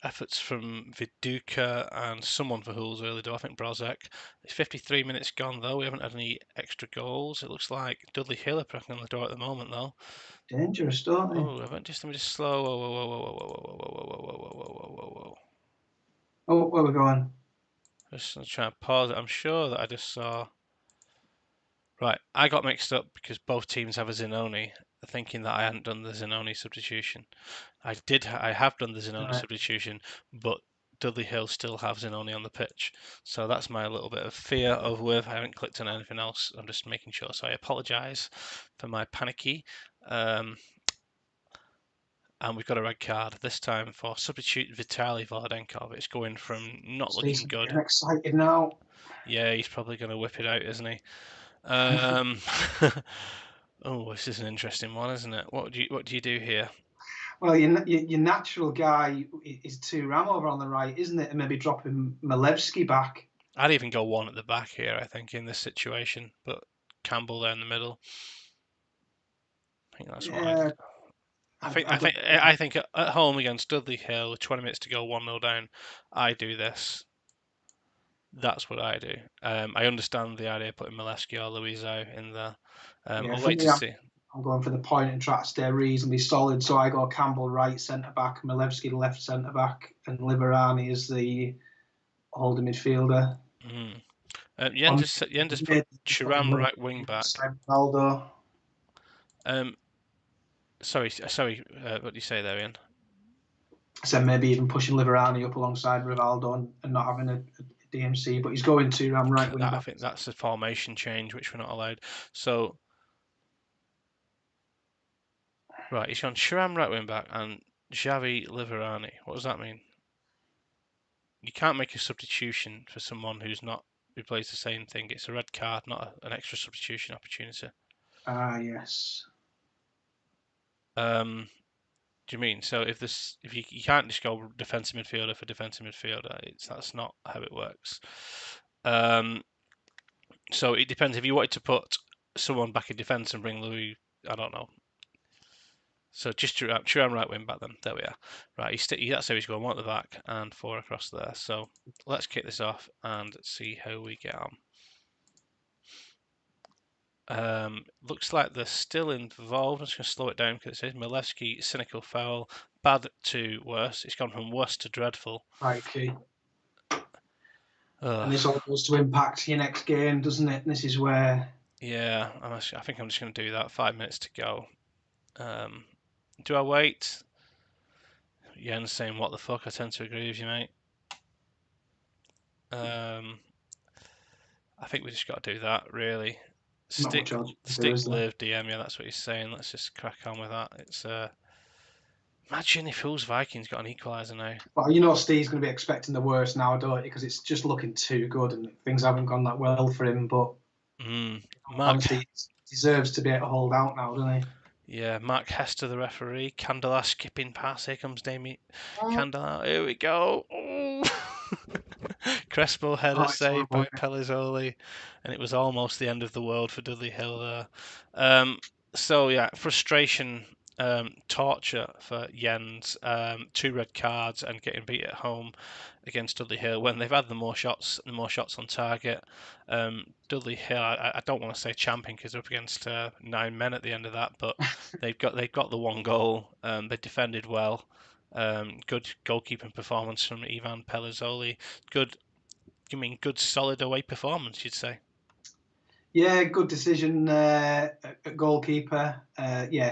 Efforts from Viduka and someone for Hull's early door, I think Brozek. It's 53 minutes gone though. We haven't had any extra goals. It looks like Dudley Hill are pressing on the door at the moment though. Dangerous, don't they? Oh, let me just slow. Whoa, whoa, whoa, whoa, whoa, whoa, whoa, whoa, whoa, whoa, whoa, whoa, whoa, whoa. Oh, where are we going? Just trying to pause it. I'm sure that I just saw. Right, I got mixed up because both teams have a Zinoni, thinking that I hadn't done the Zinoni substitution. I have done the Zinoni substitution, but Dudley Hill still have Zinoni on the pitch. So that's my little bit of fear of with. I haven't clicked on anything else. I'm just making sure. So I apologise for my panicky. And we've got a red card this time for substitute Vitaly Volodenkov. It's going from not looking good. I'm excited now. Yeah, he's probably going to whip it out, isn't he? Oh, this is an interesting one, isn't it? What do you do here? Well, your natural guy is Thuram over on the right, isn't it? And maybe dropping Milevski back. I'd even go one at the back here, I think, in this situation, but Campbell there in the middle. I think that's what I think at home against Dudley Hill, 20 minutes to go, 1-0 down, I do this. That's what I do. I understand the idea of putting Milevski or Luizao in there. I'll wait to see. I'm going for the point and try to stay reasonably solid. So I go Campbell right centre back, Milevski left centre back, and Liverani is the holding midfielder. Yen just put Thuram right wing back. Ronaldo. Sorry. What do you say there, Ian? So maybe even pushing Liverani up alongside Rivaldo and not having a DMC, but he's going to right wing back. I think that's a formation change which we're not allowed. So right, he's gone Thuram right wing back and Xavi Liverani. What does that mean? You can't make a substitution for someone who plays the same thing. It's a red card, not an extra substitution opportunity. Yes. Do you mean so if you can't just go defensive midfielder for defensive midfielder? That's not how it works. So it depends. If you wanted to put someone back in defence and bring Louis, I don't know. So just Thuram right wing back then. There we are. Right, that's how he's going. 1 at the back and 4 across there. So let's kick this off and see how we get on. Looks like they're still involved. I'm just going to slow it down because it says Milevski, cynical foul, bad to worse. It's gone from worse to dreadful. Right, key. And this all goes to impact your next game, doesn't it? And this is where. Yeah, I think I'm just going to do that. 5 minutes to go. Do I wait? Yen's saying, what the fuck? I tend to agree with you, mate. I think we just got to do that, really. Stick live DM, yeah, that's what he's saying. Let's just crack on with that. It's imagine if Hull's Vikings got an equaliser now. Well, Steve's going to be expecting the worst now, don't you? Because it's just looking too good and things haven't gone that well for him. But honestly, he deserves to be able to hold out now, doesn't he? Yeah, Mark Hester, the referee. Candela skipping pass. Here comes Damien Candela. Here we go. Oh. Crespo header saved by Pellizzoli, and it was almost the end of the world for Dudley Hill there. So yeah, frustration, torture for Jens. 2 red cards and getting beat at home against Dudley Hill when they've had the more shots on target. Dudley Hill, I don't want to say champion because they're up against 9 men at the end of that, but they've got the 1 goal. They defended well. Good goalkeeping performance from Ivan Pellizzoli. Good solid away performance, you'd say. Yeah, good decision at goalkeeper.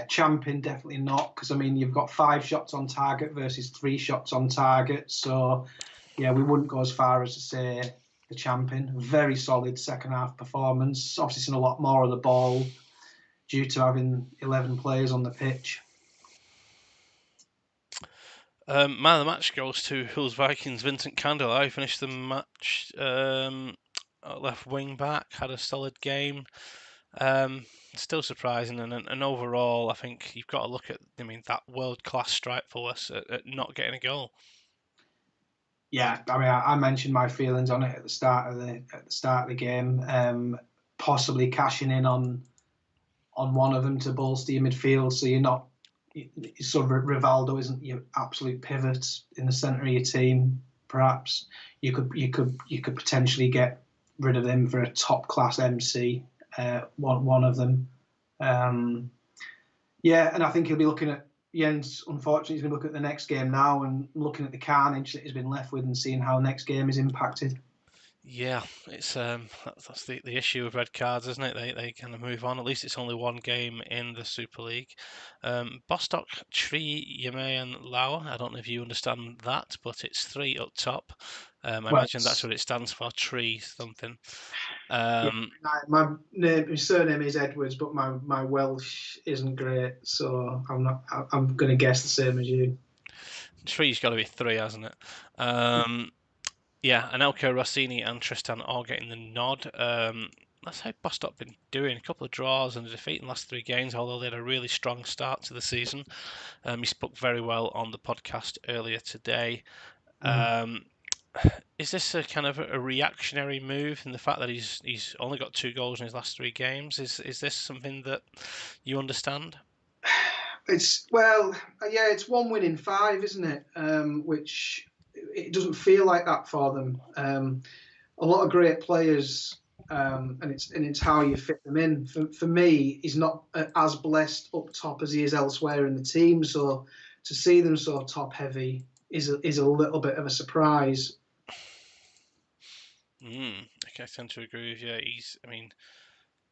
Champion definitely not, because I mean you've got 5 shots on target versus 3 shots on target. So yeah, we wouldn't go as far as to say the champion. Very solid second half performance. Obviously seen a lot more of the ball due to having 11 players on the pitch. Man of the match goes to Hull's Vikings Vincent Candela. He finished the match at left wing back, had a solid game. Still surprising, and overall, I think you've got to look at, I mean, that world class strike force at not getting a goal. Yeah, I mean, I mentioned my feelings on it at the start of the game. Possibly cashing in on one of them to bolster your midfield, so you're not sort of Rivaldo isn't your absolute pivot in the centre of your team. Perhaps you could potentially get rid of him for a top class MC. One of them. Um, yeah, and I think he'll be looking at Jens. Unfortunately, he's going to look at the next game now and looking at the carnage that he's been left with and seeing how next game is impacted. Yeah, it's that's the issue with red cards, isn't it? They kind of move on. At least it's only one game in the Super League. Bostock, Tree, Yame, and Lauer. I don't know if you understand that, but it's three up top. I Well, imagine that's what it stands for. Tree something. yeah, Um, my surname is Edwards, but my Welsh isn't great, so I'm going to guess the same as you. Tree's got to be three, hasn't it? Um, Yeah, Anelka, Rossini, and Tristan all getting the nod. That's how Bostock been doing. A couple of draws and a defeat in the last three games, although they had a really strong start to the season. He spoke very well on the podcast earlier today. Mm. Um, is this a kind of a reactionary move in the fact that he's only got 2 goals in his last three games? Is this something that you understand? It's well, yeah, it's 1 win in 5, isn't it? Which it doesn't feel like that for them. A lot of great players, and it's how you fit them in. For me, he's not as blessed up top as he is elsewhere in the team. So to see them so top heavy is a little bit of a surprise. Okay, I tend to agree with you. I mean,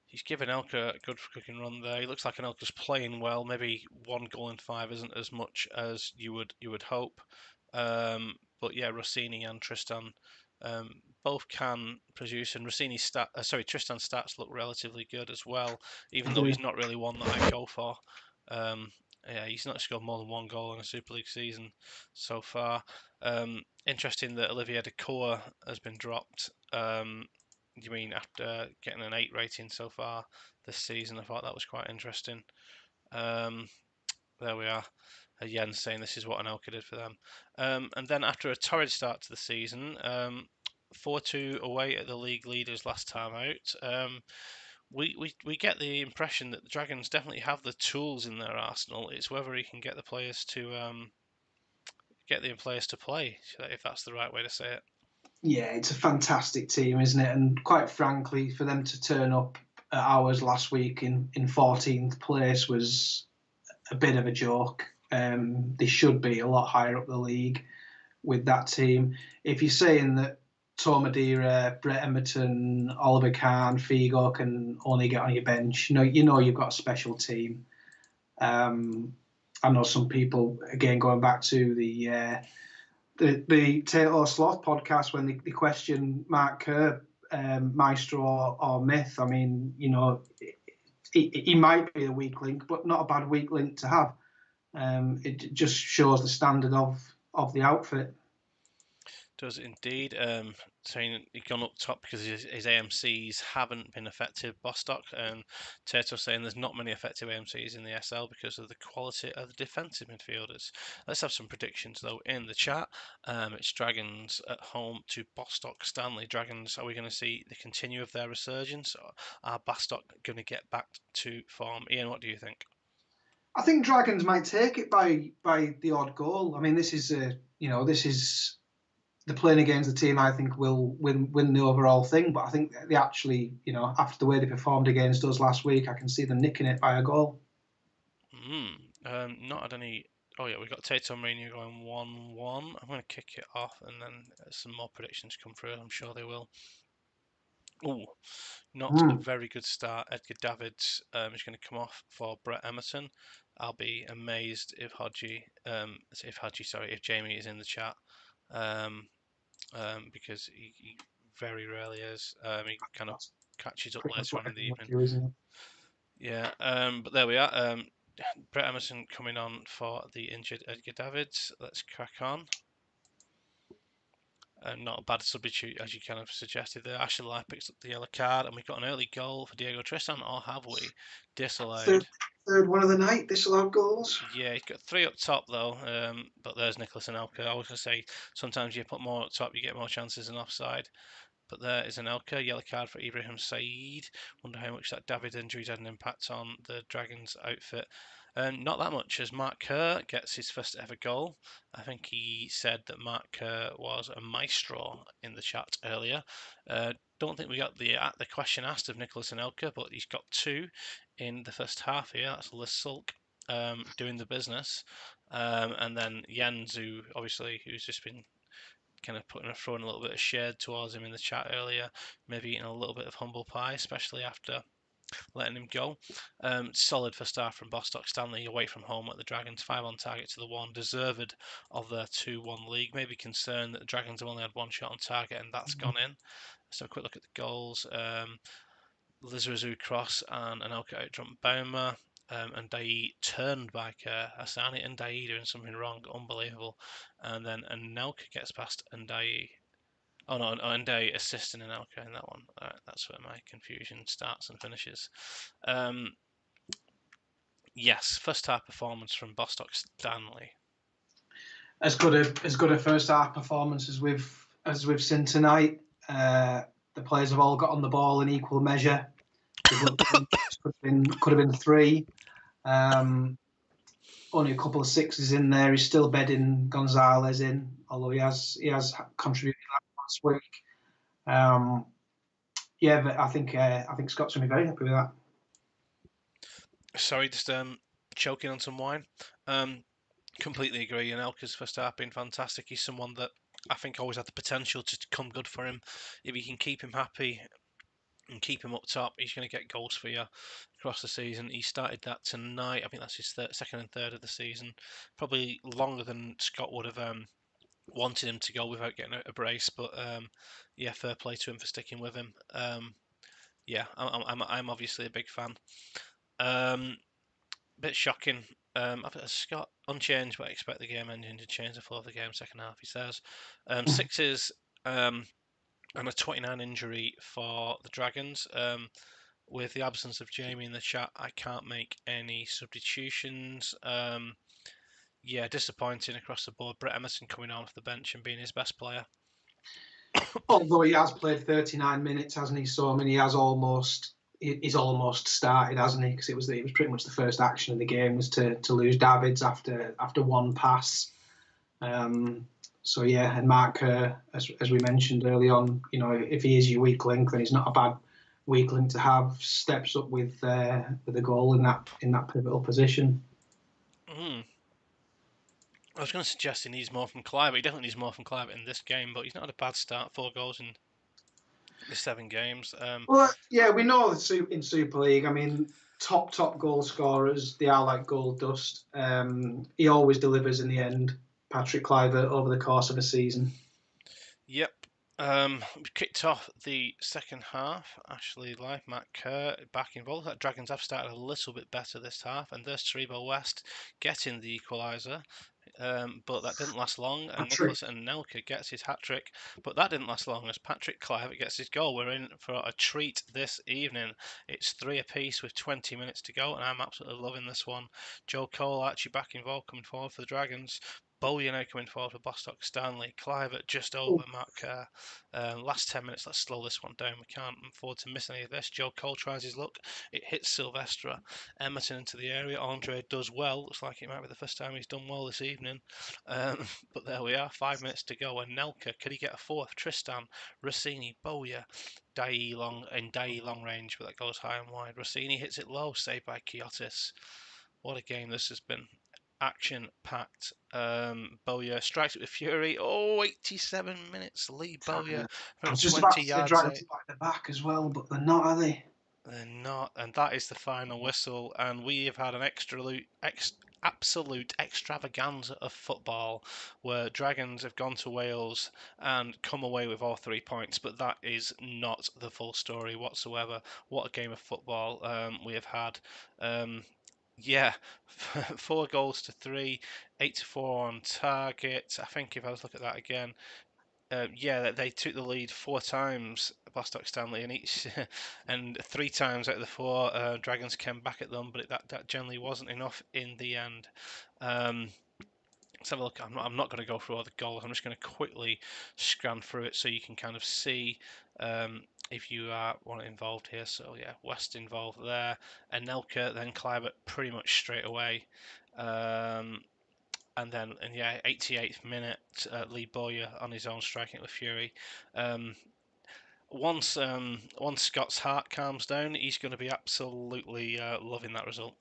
he's given Elka a good cooking run there. He looks like Elka's playing well. Maybe 1 goal in 5 isn't as much as you would hope. But yeah, Rossini and Tristan both can produce, and Tristan's stats look relatively good as well, even though he's not really one that I go for. Um, yeah, he's not scored more than 1 goal in a Super League season so far. Interesting that Olivier Decour has been dropped. You mean after getting an 8 rating so far this season? I thought that was quite interesting. Um, there we are. Jens saying this is what Anelka did for them. And then after a torrid start to the season, 4-2 away at the league leaders last time out, we get the impression that the Dragons definitely have the tools in their arsenal. It's whether he can get the players to play, if that's the right way to say it. Yeah, it's a fantastic team, isn't it? And quite frankly, for them to turn up at ours last week in 14th place was a bit of a joke. They should be a lot higher up the league with that team. If you're saying that Tom Madeira, Brett Emerton, Oliver Kahn, Figo can only get on your bench, you know you've got a special team. I know some people, again, going back to the Taylor Sloth podcast when they question Mark Kerr, Maestro or Myth. I mean, he might be a weak link, but not a bad weak link to have. It just shows the standard of the outfit. Does it indeed. Saying he's gone up top because his AMCs haven't been effective. Bostock and Tato saying there's not many effective AMCs in the SL because of the quality of the defensive midfielders. Let's have some predictions though in the chat. It's Dragons at home to Bostock. Stanley Dragons. Are we going to see the continue of their resurgence? Or are Bostock going to get back to form? Ian, what do you think? I think Dragons might take it by the odd goal. I mean, this is the playing against the team I think will win the overall thing. But I think they actually, after the way they performed against us last week, I can see them nicking it by a goal. Not had any. Oh yeah, we've got Tato Mourinho going 1-1. I'm going to kick it off, and then some more predictions come through. I'm sure they will. Oh, not a Mm. very good start. Edgar Davids is going to come off for Brett Emerson. I'll be amazed if Jamie is in the chat, um, because he very rarely is. He kind of That's catches up pretty much later what on in the everyone would evening. do, isn't it? Yeah, but there we are. Brett Emerson coming on for the injured Edgar Davids. Let's crack on. Not a bad substitute, as you kind of suggested there. Ashley Lai picks up the yellow card, and we've got an early goal for Diego Tristan, or have we? Disallowed. Third one of the night, disallowed goals. Yeah, he's got 3 up top though, but there's Nicholas Anelka. I was going to say sometimes you put more up top, you get more chances in offside. But there is Anelka, yellow card for Ibrahim Saeed. Wonder how much that David injury's had an impact on the Dragons outfit. Not that much, as Mark Kerr gets his first ever goal. I think he said that Mark Kerr was a maestro in the chat earlier. Don't think we got the question asked of Nicholas Anelka, but he's got 2 in the first half here. That's Les Sulk doing the business. And then Jens, who's just been kind of throwing a little bit of shade towards him in the chat earlier, maybe eating a little bit of humble pie, especially after letting him go. Solid first half from Bostock Stanley away from home at the Dragons, 5 on target to the 1, deserved of their 2-1 league. Maybe concerned that the Dragons have only had 1 shot on target and that's gone in. So a quick look at the goals. Lizarazu cross and Anelka out-jumped Baumer. And Dai turned by Asani and Dai doing something wrong, unbelievable. And then Anelka gets past Ndai. Oh no, Ndai assisting Anelka in that one. That's where my confusion starts and finishes. Yes, first half performance from Bostock Stanley. As good a first half performance as we've seen tonight. The players have all got on the ball in equal measure. Could have been 3. Only a couple of 6s in there. He's still bedding Gonzalez in, although he has contributed last week. Yeah, but I think Scott's going to be very happy with that. Sorry, just choking on some wine. Completely agree. And Elka's first half been fantastic. He's someone that I think always had the potential to come good for him. If you can keep him happy and keep him up top, he's going to get goals for you across the season. He started that tonight. I think that's his second and third of the season. Probably longer than Scott would have wanted him to go without getting a brace. But yeah, fair play to him for sticking with him. Yeah, I'm obviously a big fan. Bit shocking. Scott unchanged, but I expect the game engine to change the flow of the game second half. He says 6s and a 29 injury for the Dragons. With the absence of Jamie in the chat, I can't make any substitutions. Yeah, disappointing across the board. Brett Emerson coming on off the bench and being his best player. Although he has played 39 minutes, hasn't he? So I mean, he's almost started, hasn't he? Because it was pretty much the first action of the game was to lose Davids after one pass. So yeah, and Mark, as we mentioned early on, you know, if he is your weak link, then he's not a bad weak link to have. Steps up with a goal in that pivotal position. I was going to suggest he needs more from Clive. He definitely needs more from Clive in this game, but he's not had a bad start. 4 goals in the 7 games. Well, yeah, we know that in Super League, I mean, top goal scorers, they are like gold dust. He always delivers in the end, Patrick Kluivert, over the course of a season. Yep. We kicked off the second half. Ashley Live, Matt Kerr back involved. That Dragons have started a little bit better this half, and there's Cerebral West getting the equaliser. But that didn't last long, and Nicholas Anelka gets his hat-trick, but that didn't last long as Patrick Kluivert gets his goal. We're in for a treat this evening. It's 3 apiece with 20 minutes to go, and I'm absolutely loving this one. Joe Cole actually back involved, coming forward for the Dragons. Bowyer now coming forward for Bostock Stanley. Kluivert just over Mark Kerr. Last 10 minutes, let's slow this one down. We can't afford to miss any of this. Joe Cole tries his luck. It hits Silvestre. Emerson into the area. Andre does well. Looks like it might be the first time he's done well this evening. But there we are. 5 minutes to go. And Nelka, could he get a fourth? Tristan, Rossini, Bowyer, Dai long range, but that goes high and wide. Rossini hits it low, saved by Kiotis. What a game this has been. Action-packed. Bowyer strikes it with fury. 87 minutes. Lee Bowyer from 20 yards out. Dragons back the back as well, but they're not, are they? They're not, and that is the final whistle. And we have had an absolute extravaganza of football, where Dragons have gone to Wales and come away with all 3 points. But that is not the full story whatsoever. What a game of football we have had. Yeah, 4 goals to 3, 8-4 on target. I think if I was look at that again, yeah, they took the lead 4 times, Blastock Stanley, and each and 3 times out of the 4, Dragons came back at them, but that generally wasn't enough in the end. Um, let's have a look. I'm not going to go through all the goals. I'm just going to quickly scan through it so you can kind of see if you are want involved here. So yeah, West involved there, Anelka, then Clive pretty much straight away. And yeah, 88th minute, Lee Bowyer on his own striking it with fury. Um, once Scott's heart calms down, he's going to be absolutely loving that result.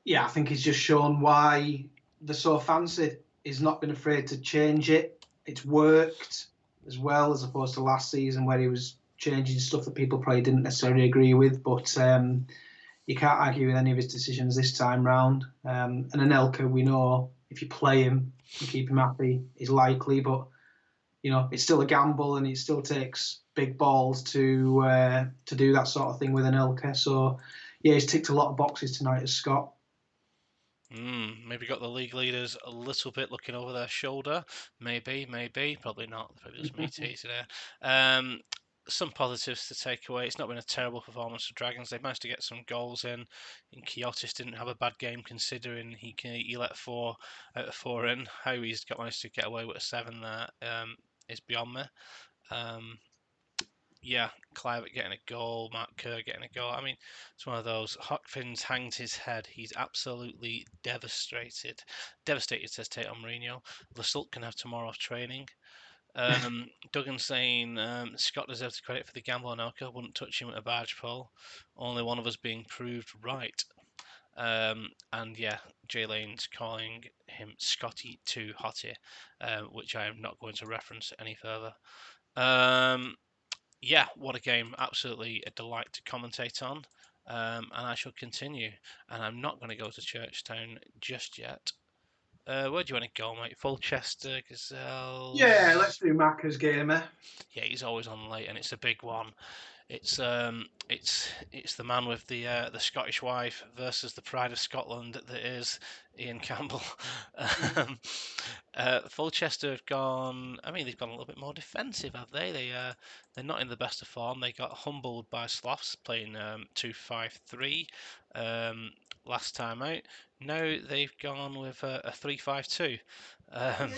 Yeah, I think he's just shown why they're so fancy. He's not been afraid to change it. It's worked as well as opposed to last season where he was changing stuff that people probably didn't necessarily agree with. But you can't argue with any of his decisions this time round. And Anelka, we know if you play him and keep him happy, he's likely. But it's still a gamble, and it still takes big balls to do that sort of thing with Anelka. So yeah, he's ticked a lot of boxes tonight as Scott. Maybe got the league leaders a little bit looking over their shoulder. Maybe, probably not. Probably just me teasing it. Some positives to take away. It's not been a terrible performance for Dragons. They've managed to get some goals in. And Kiotis didn't have a bad game considering he let 4 out of 4 in. How he's managed to get away with a 7 there is beyond me. Um, yeah, Clive getting a goal, Mark Kerr getting a goal. I mean, it's one of those. Hopkins hanged his head. He's absolutely devastated. Devastated, says Tate on Mourinho. Lasult can have tomorrow off training. Duggan saying Scott deserves the credit for the gamble on Elka. Wouldn't touch him at a barge pole. Only one of us being proved right. And yeah, Jay Lane's calling him Scotty too hotty, which I am not going to reference any further. Yeah, what a game. Absolutely a delight to commentate on. And I shall continue. And I'm not going to go to Churchtown just yet. Where do you want to go, mate? Fulchester, Yeah, let's Gazelles. do Macca's game, eh? Yeah, he's always on late, and it's a big one. It's the man with the Scottish wife versus the pride of Scotland that is Ian Campbell. um, Fulchester have gone. I mean, they've gone a little bit more defensive, have they? They're not in the best of form. They got humbled by Sloths playing 2-5-3 last time out. Now they've gone with a 3-5-2. Um,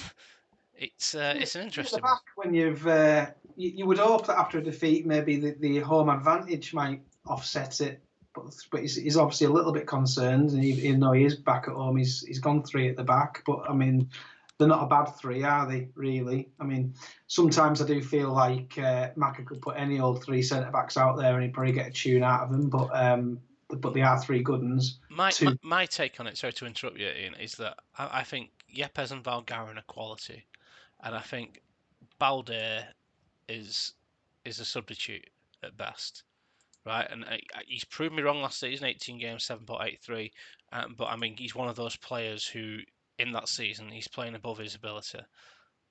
Yeah, it's an three at the interesting one. back when you would hope that after a defeat, maybe the home advantage might offset it. But he's obviously a little bit concerned, and even though he is back at home, he's gone three at the back. But I mean, they're not a bad three, are they? Really? I mean, sometimes I do feel like Macca could put any old three centre backs out there, and he'd probably get a tune out of them. But they are three good ones. My take on it, sorry to interrupt you, Ian, is that I think Yepes and Valgarin are quality, and I think Balde is a substitute at best, right? And he's proved me wrong last season, 18 games, 7.83. But I mean, he's one of those players who, in that season, he's playing above his ability.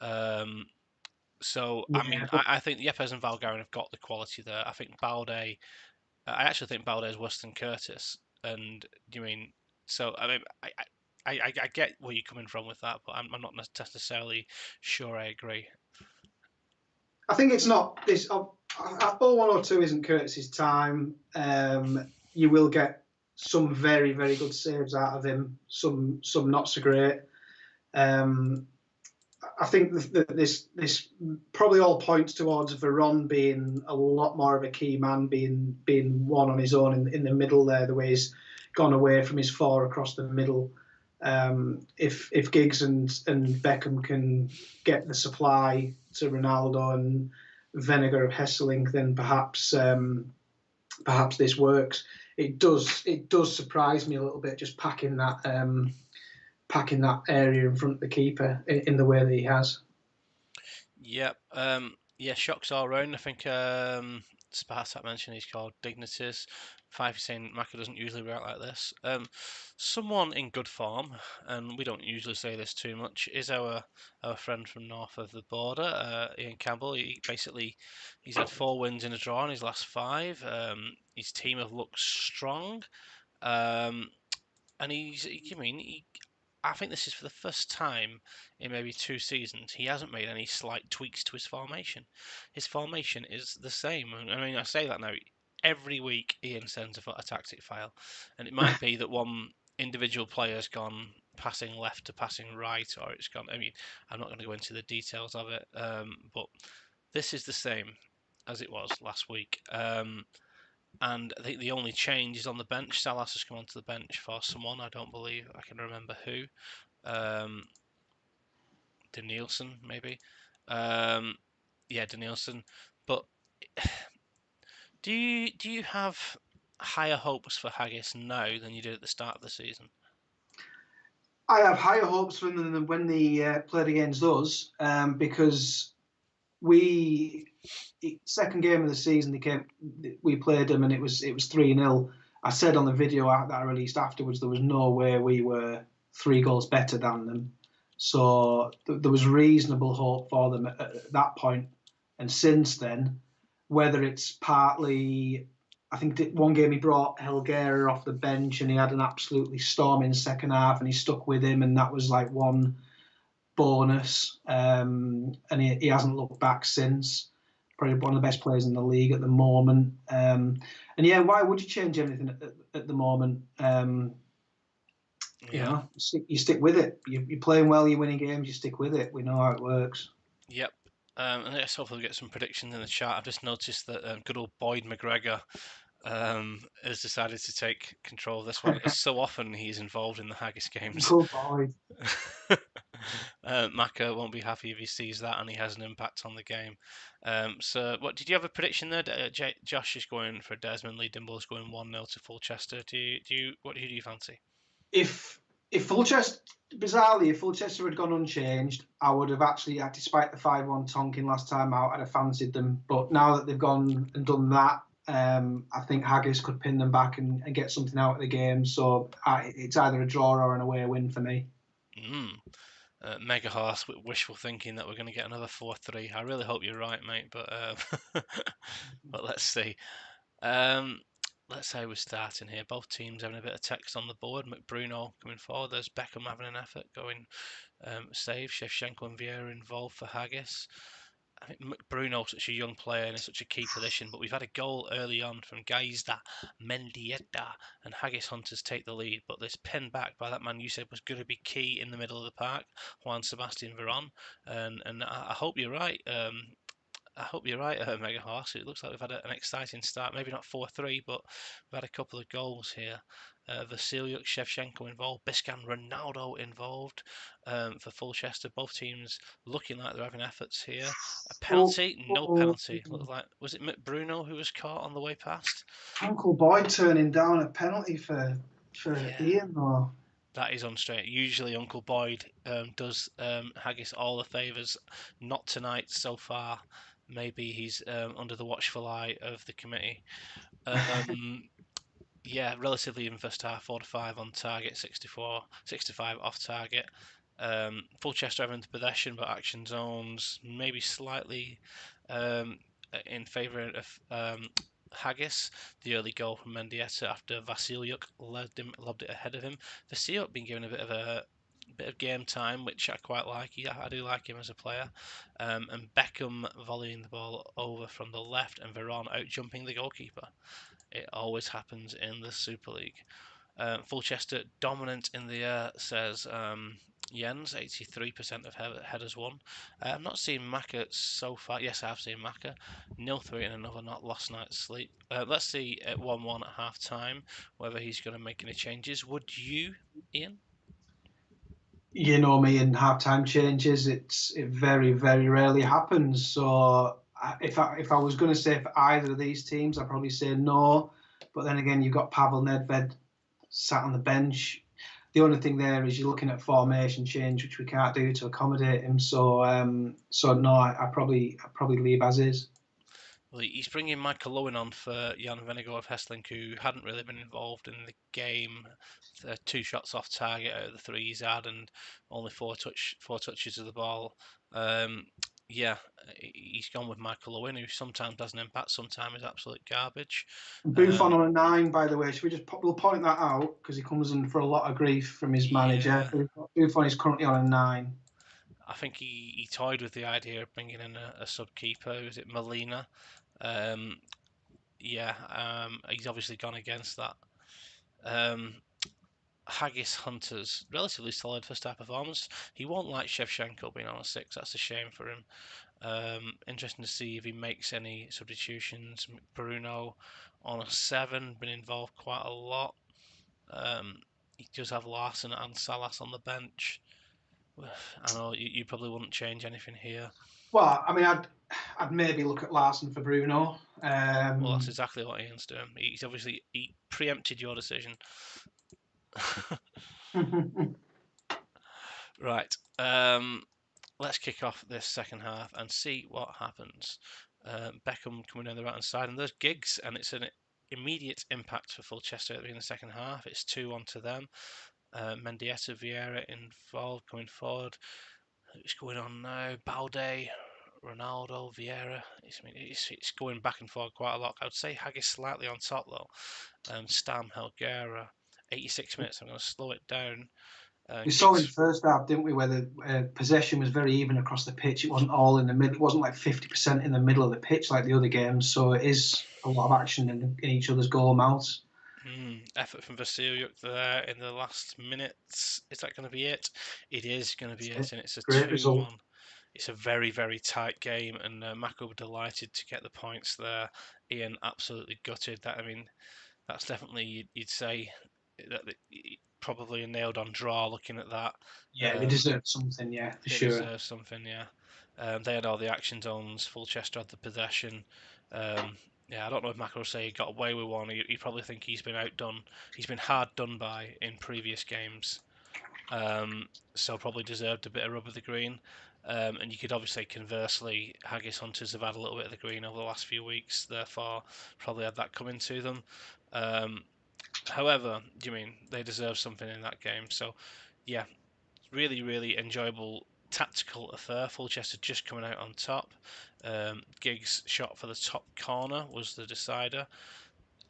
Um, so I mean, Yeah, I think Yepes and Valgarin have got the quality there. I think Balde I actually think Balde is worse than Curtis. And you mean so? I mean, I get where you're coming from with that, but I'm not necessarily sure I agree. I think it's not this. 0102 isn't Curtis's time. You will get some very, very good saves out of him. Some not so great. Um, I think that this probably all points towards Veron being a lot more of a key man, being one on his own in the middle there. The way he's gone away from his four across the middle. If Giggs and Beckham can get the supply to Ronaldo and Vinegar of Hesseling, then perhaps this works. It does surprise me a little bit just packing that area in front of the keeper in the way that he has. Yep. Yeah, shocks all round. I think Spartak mentioned he's called Dignities. Five saying Maka doesn't usually react like this. Someone in good form, and we don't usually say this too much, is our friend from north of the border, Ian Campbell. He's had 4 wins in a draw in his last 5. His team have looked strong. Um, and I think this is for the first time in maybe 2 seasons he hasn't made any slight tweaks to his formation. His formation is the same. I mean, I say that now. Every week Ian sends a tactic file, and it might be that one individual player's gone passing left to passing right, or it's gone. I mean, I'm not going to go into the details of it, but this is the same as it was last week. And I think the only change is on the bench. Salas has come onto the bench for someone. I don't believe I can remember who. Danielson, maybe. Um, yeah, Danielson. But do you have higher hopes for Haggis now than you did at the start of the season? I have higher hopes for them than when they played against us, because we second game of the season we played them and it was 3-0. I said on the video that I released afterwards there was no way we were 3 goals better than them. So there was reasonable hope for them at that point. And since then, whether it's partly, I think one game he brought Helguera off the bench and he had an absolutely storming second half and he stuck with him and that was like one bonus. And he hasn't looked back since. Probably one of the best players in the league at the moment. And yeah, why would you change anything at the moment? Yeah. You stick with it. You're playing well, you're winning games, you stick with it. We know how it works. Yep. And let's hopefully get some predictions in the chat. I've just noticed that good old Boyd McGregor has decided to take control of this one. As so often he's involved in the Haggis games. Good boy. Maka won't be happy if he sees that and he has an impact on the game. So, what did you have a prediction there? Josh is going for Desmond. Lee Dimble's going 1-0 to Fulchester. Who do you fancy? If Fulchester, bizarrely, if Fulchester had gone unchanged, I would have actually, despite the 5-1 tonking last time out, I'd have fancied them. But now that they've gone and done that, I think Haggis could pin them back and get something out of the game. So it's either a draw or an away win for me. Mega horse with wishful thinking that we're going to get another 4-3. I really hope you're right, mate. But but let's see. Um, let's say we're starting here. Both teams having a bit of text on the board. McBruno coming forward. There's Beckham having an effort going save. Shevchenko and Vieira involved for Haggis. I think McBruno, such a young player in such a key position, but we've had a goal early on from Gaizda, Mendieta, and Haggis Hunters take the lead. But this pin back by that man you said was going to be key in the middle of the park, Juan Sebastian Veron, and I hope you're right. I hope you're right, Mega Horse. It looks like we've had an exciting start. Maybe not 4-3, but we've had a couple of goals here. Vasilyuk, Shevchenko involved, Biscan, Ronaldo involved for Fulchester. Both teams looking like they're having efforts here. A Oh, penalty? No oh, penalty. Looked like, was it McBruno who was caught on the way past? Uncle Boyd turning down a penalty for Yeah, Ian, or that is unstraight. Usually Uncle Boyd does Haggis all the favours. Not tonight so far. Maybe he's under the watchful eye of the committee. Um, yeah, relatively even first half, 4-5 on target, 65 off target. Fulchester having the possession, but action zones maybe slightly in favour of Haggis. The early goal from Mendieta after Vasilyuk lobbed it ahead of him. Vasilyuk been given a bit of game time, which I quite like. Yeah, I do like him as a player. And Beckham volleying the ball over from the left, and Veron out jumping the goalkeeper. It always happens in the Super League. Fulchester dominant in the air, says Jens. 83% of headers won. I'm not seeing Maka so far. Yes, I have seen Maka. 0-3 and another not lost night's sleep. Let's see at 1-1 at half time whether he's going to make any changes. Would you, Ian? you know me, in halftime changes, it very very rarely happens. So if I was going to say for either of these teams, I'd probably say no. But then again, you've got Pavel Nedved sat on the bench. The only thing there is you're looking at formation change, which we can't do to accommodate him. So no, I probably leave as is. Well, he's bringing Michael Owen on for Jan Vennegoor of Hesselink, who hadn't really been involved in the game. 2 shots off target out of the 3 he's had, and only four touches of the ball. Yeah, he's gone with Michael Owen, who sometimes has an impact, sometimes is absolute garbage. Buffon on a 9, by the way. Should we we'll point that out because he comes in for a lot of grief from his manager. Yeah, Buffon is currently on a 9. I think he toyed with the idea of bringing in a sub keeper. Is it Molina? Um, he's obviously gone against that. Haggis Hunter's relatively solid first half performance. He won't like Shevchenko being on a 6. That's a shame for him. Interesting to see if he makes any substitutions. Bruno on a 7, been involved quite a lot. He does have Larson and Salas on the bench. I know you probably wouldn't change anything here. Well, I mean, I'd maybe look at Larson for Bruno. Well, that's exactly what Ian's doing. He preempted your decision. Right. Let's kick off this second half and see what happens. Beckham coming down the right hand side, and there's Giggs, and it's an immediate impact for Fulchester in the second half. It's 2-1 to them. Mendieta, Vieira involved coming forward. What's going on now? Balde, Ronaldo, Vieira. It's going back and forth quite a lot. I would say Haggis slightly on top though. Stam, Helguera. 86 minutes. I'm going to slow it down. We saw in the Giggs. first half, didn't we, where the possession was very even across the pitch. It wasn't all in the middle. It wasn't like 50% in the middle of the pitch like the other games. So it is a lot of action in each other's goal mouths. Effort from Vasiliuk there in the last minutes. Is that going to be it? It is going to be it, and it's a Great result. 2-1. It's a very, very tight game, and Mako were delighted to get the points there. Ian absolutely gutted. That's definitely, you'd say, that probably a nailed-on draw looking at that. Yeah, they deserve something, yeah, for They sure. deserve something, yeah. They had all the action zones. Fulchester had the possession. Yeah, I don't know if Mako will say he got away with one. You probably think he's been outdone. He's been hard done by in previous games. So probably deserved a bit of rub of the green. And you could obviously conversely, Haggis Hunters have had a little bit of the green over the last few weeks, therefore probably had that coming to them. However, they deserve something in that game. So yeah, really, really enjoyable tactical affair. Fulchester just coming out on top. Giggs' shot for the top corner was the decider.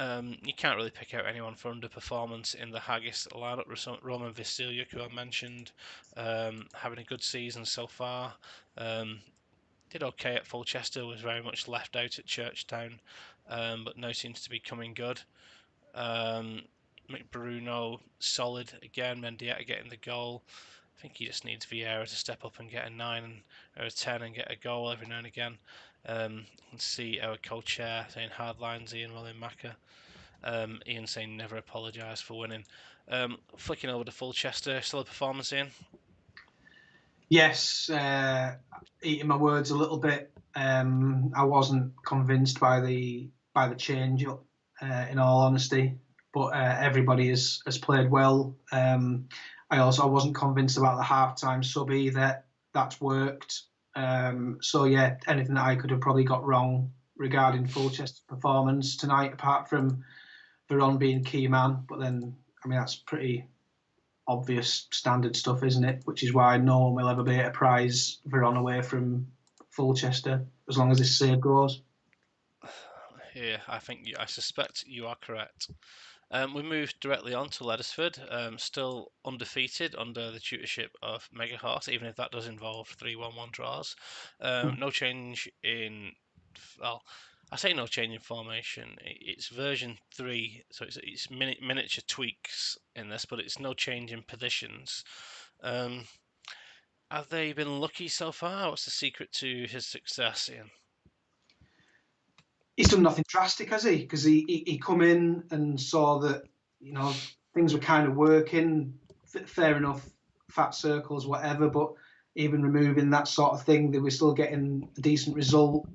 You can't really pick out anyone for underperformance in the Haggis lineup. Roman Vasiliuk, who I mentioned, having a good season so far. Did okay at Fulchester, was very much left out at Churchtown, but now seems to be coming good. McBruno, solid again. Mendieta getting the goal. I think he just needs Vieira to step up and get a 9 or a 10 and get a goal every now and again. And see our co-chair saying hard lines, Ian William-Macca. Ian saying never apologise for winning. Flicking over to Fulchester, still a performance, Ian? Yes, eating my words a little bit. I wasn't convinced by the change up, in all honesty, but everybody has played well. I wasn't convinced about the halftime sub either. That's worked. So yeah, anything that I could have probably got wrong regarding Fulchester's performance tonight, apart from Veron being key man, but then that's pretty obvious standard stuff, isn't it? Which is why no one will ever be able to prize Veron away from Fulchester as long as this save goes. Yeah, I suspect you are correct. We moved directly on to Lettersford, still undefeated under the tutorship of Megahorse, even if that does involve 3-1-1 draws. No change in, well, I say no change in formation. It's version 3, so it's miniature tweaks in this, but it's no change in positions. Have they been lucky so far? What's the secret to his success, Ian? He's done nothing drastic, has he? Because he come in and saw that things were kind of working. Fair enough, fat circles, whatever. But even removing that sort of thing, they were still getting a decent result.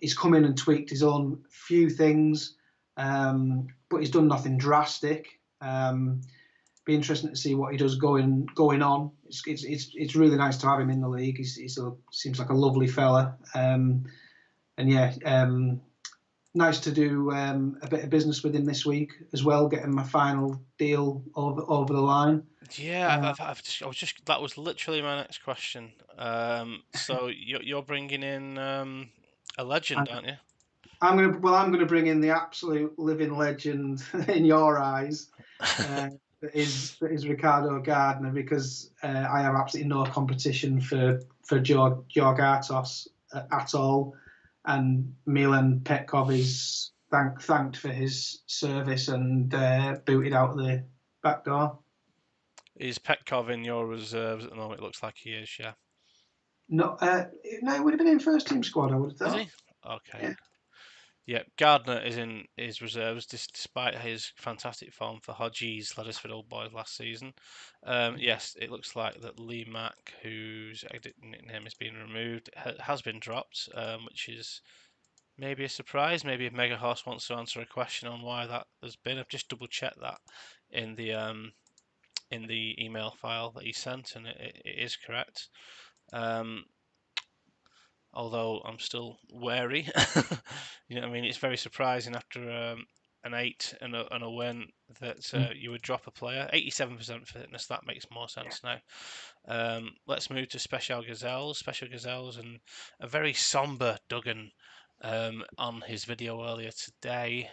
He's come in and tweaked his own few things, but he's done nothing drastic. Be interesting to see what he does going on. It's really nice to have him in the league. He seems like a lovely fella. And yeah, nice to do a bit of business with him this week as well, getting my final deal over the line. Yeah, Uh, I was just that was literally my next question. So you're bringing in a legend, aren't you? I'm gonna bring in the absolute living legend in your eyes, that is Ricardo Gardiner, because I have absolutely no competition for Georg Artos at all, and Milan Petkov is thanked for his service and booted out the back door. Is Petkov in your reserves at the moment? It looks like he is, yeah. No, no, it would have been in first team squad, I would have Is thought. he? Okay. Yeah. Yeah, Gardner is in his reserves despite his fantastic form for Hodges, Lettersford Old Boys last season. Yes, it looks like that Lee Mack, whose edit nickname is being removed, has been dropped, which is maybe a surprise. Maybe if Mega Horse wants to answer a question on why that has been, I've just double checked that in the email file that he sent, and it is correct. Um, Although I'm still wary. You know what I mean? It's very surprising after an 8 and a win that you would drop a player. 87% fitness, that makes more sense now. Let's move to Special Gazelles. Special Gazelles and a very somber Duggan on his video earlier today.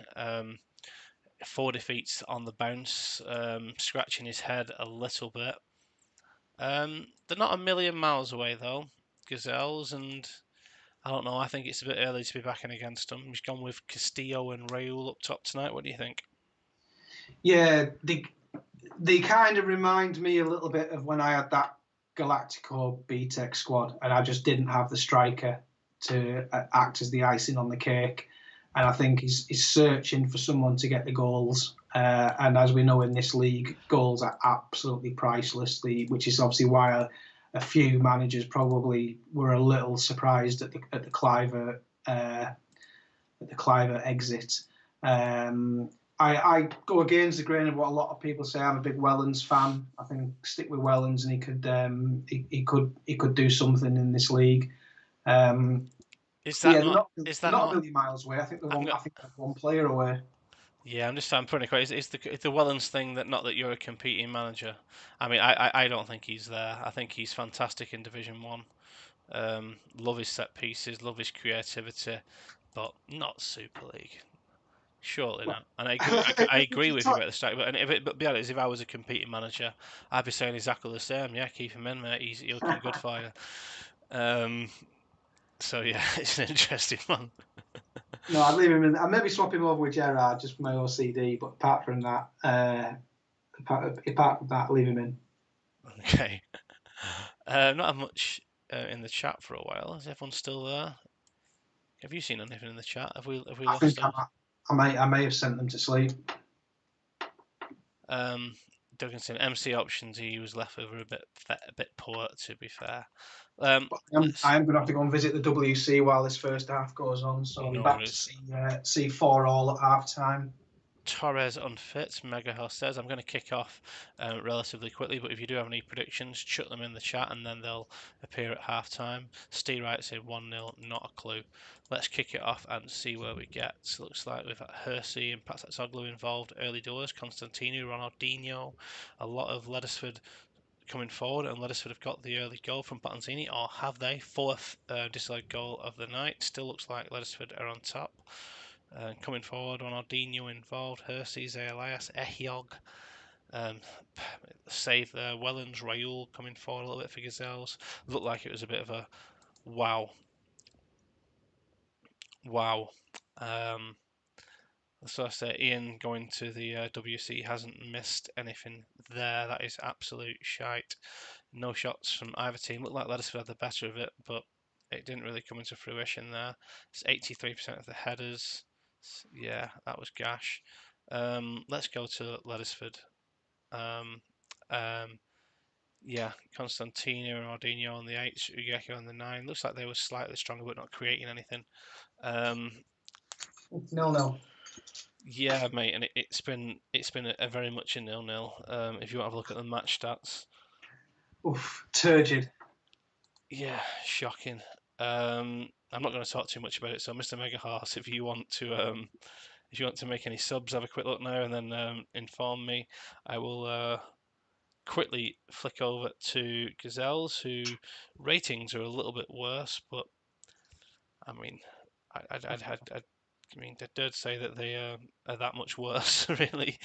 4 defeats on the bounce, scratching his head a little bit. They're not a million miles away though, Gazelles, and I don't know. I think it's a bit early to be backing against them. He's gone with Castillo and Raul up top tonight. What do you think? Yeah, they kind of remind me a little bit of when I had that Galactico BTEC squad, and I just didn't have the striker to act as the icing on the cake. And I think he's searching for someone to get the goals. And as we know in this league, goals are absolutely priceless. Which is obviously why a few managers probably were a little surprised at the Cliver exit. I go against the grain of what a lot of people say. I'm a big Wellens fan. I think stick with Wellens, and he could do something in this league. Um, Is but that yeah, not? Is they're that not a not? million miles away. I think I'm go, they're one player away. yeah, I'm putting it quite. Is the Wellens thing that not that you're a competing manager? I mean, I don't think he's there. I think he's fantastic in Division One. Love his set pieces, love his creativity, but not Super League. Surely Well, not. And I agree with you about the strike. But be honest, if I was a competing manager, I'd be saying exactly the same. Yeah, keep him in, mate. He's looking good for you. Um, so yeah, it's an interesting one. no, I'd leave him in. I'd maybe swap him over with Gerrard just for my OCD. But apart from that, leave him in. Okay. Not have much in the chat for a while. Is everyone still there? Have you seen anything in the chat? Have we I lost think them? I may have sent them to sleep. Um, Dugganson MC options. He was left over a bit poor, to be fair. But Let's I am going to have to go and visit the WC while this first half goes on, so I'll be no back to worries. see 4-4 at half time. Torres unfit. Megahouse says I'm going to kick off relatively quickly, but if you do have any predictions, chuck them in the chat and then they'll appear at half time. Steve Wright said 1-0, not a clue. Let's kick it off and see where we get. So looks like we've got Hersey and Patsoglu involved early doors, Constantino, Ronaldinho, a lot of Lettersford coming forward, and Lettersford have got the early goal from Pattanzini, or have they? Fourth disallowed goal of the night. Still looks like Lettersford are on top. Coming forward, Ronaldinho involved, Hersey, Elias, Ehiog, um, save there, Wellens, Raul coming forward a little bit for Gazelles. Looked like it was a bit of a wow. Wow. Um, so I say Ian going to the WC hasn't missed anything there. That is absolute shite. No shots from either team. Looked like Lettersford had the better of it, but it didn't really come into fruition there. It's 83% of the headers. Yeah, that was gash. Let's go to Lettersford. Um, um, yeah, Constantino and Ordino on the 8, Ugeki on the 9. Looks like they were slightly stronger, but not creating anything. Um, 0-0. yeah, mate, and it's been a very much a 0-0. If you want to have a look at the match stats, Oof, turgid. yeah, shocking. I'm not going to talk too much about it. So, Mr. Mega Horse, if you want to make any subs, have a quick look now and then inform me. I will quickly flick over to Gazelles, who ratings are a little bit worse, but I mean, I mean, they did say that they are that much worse, really.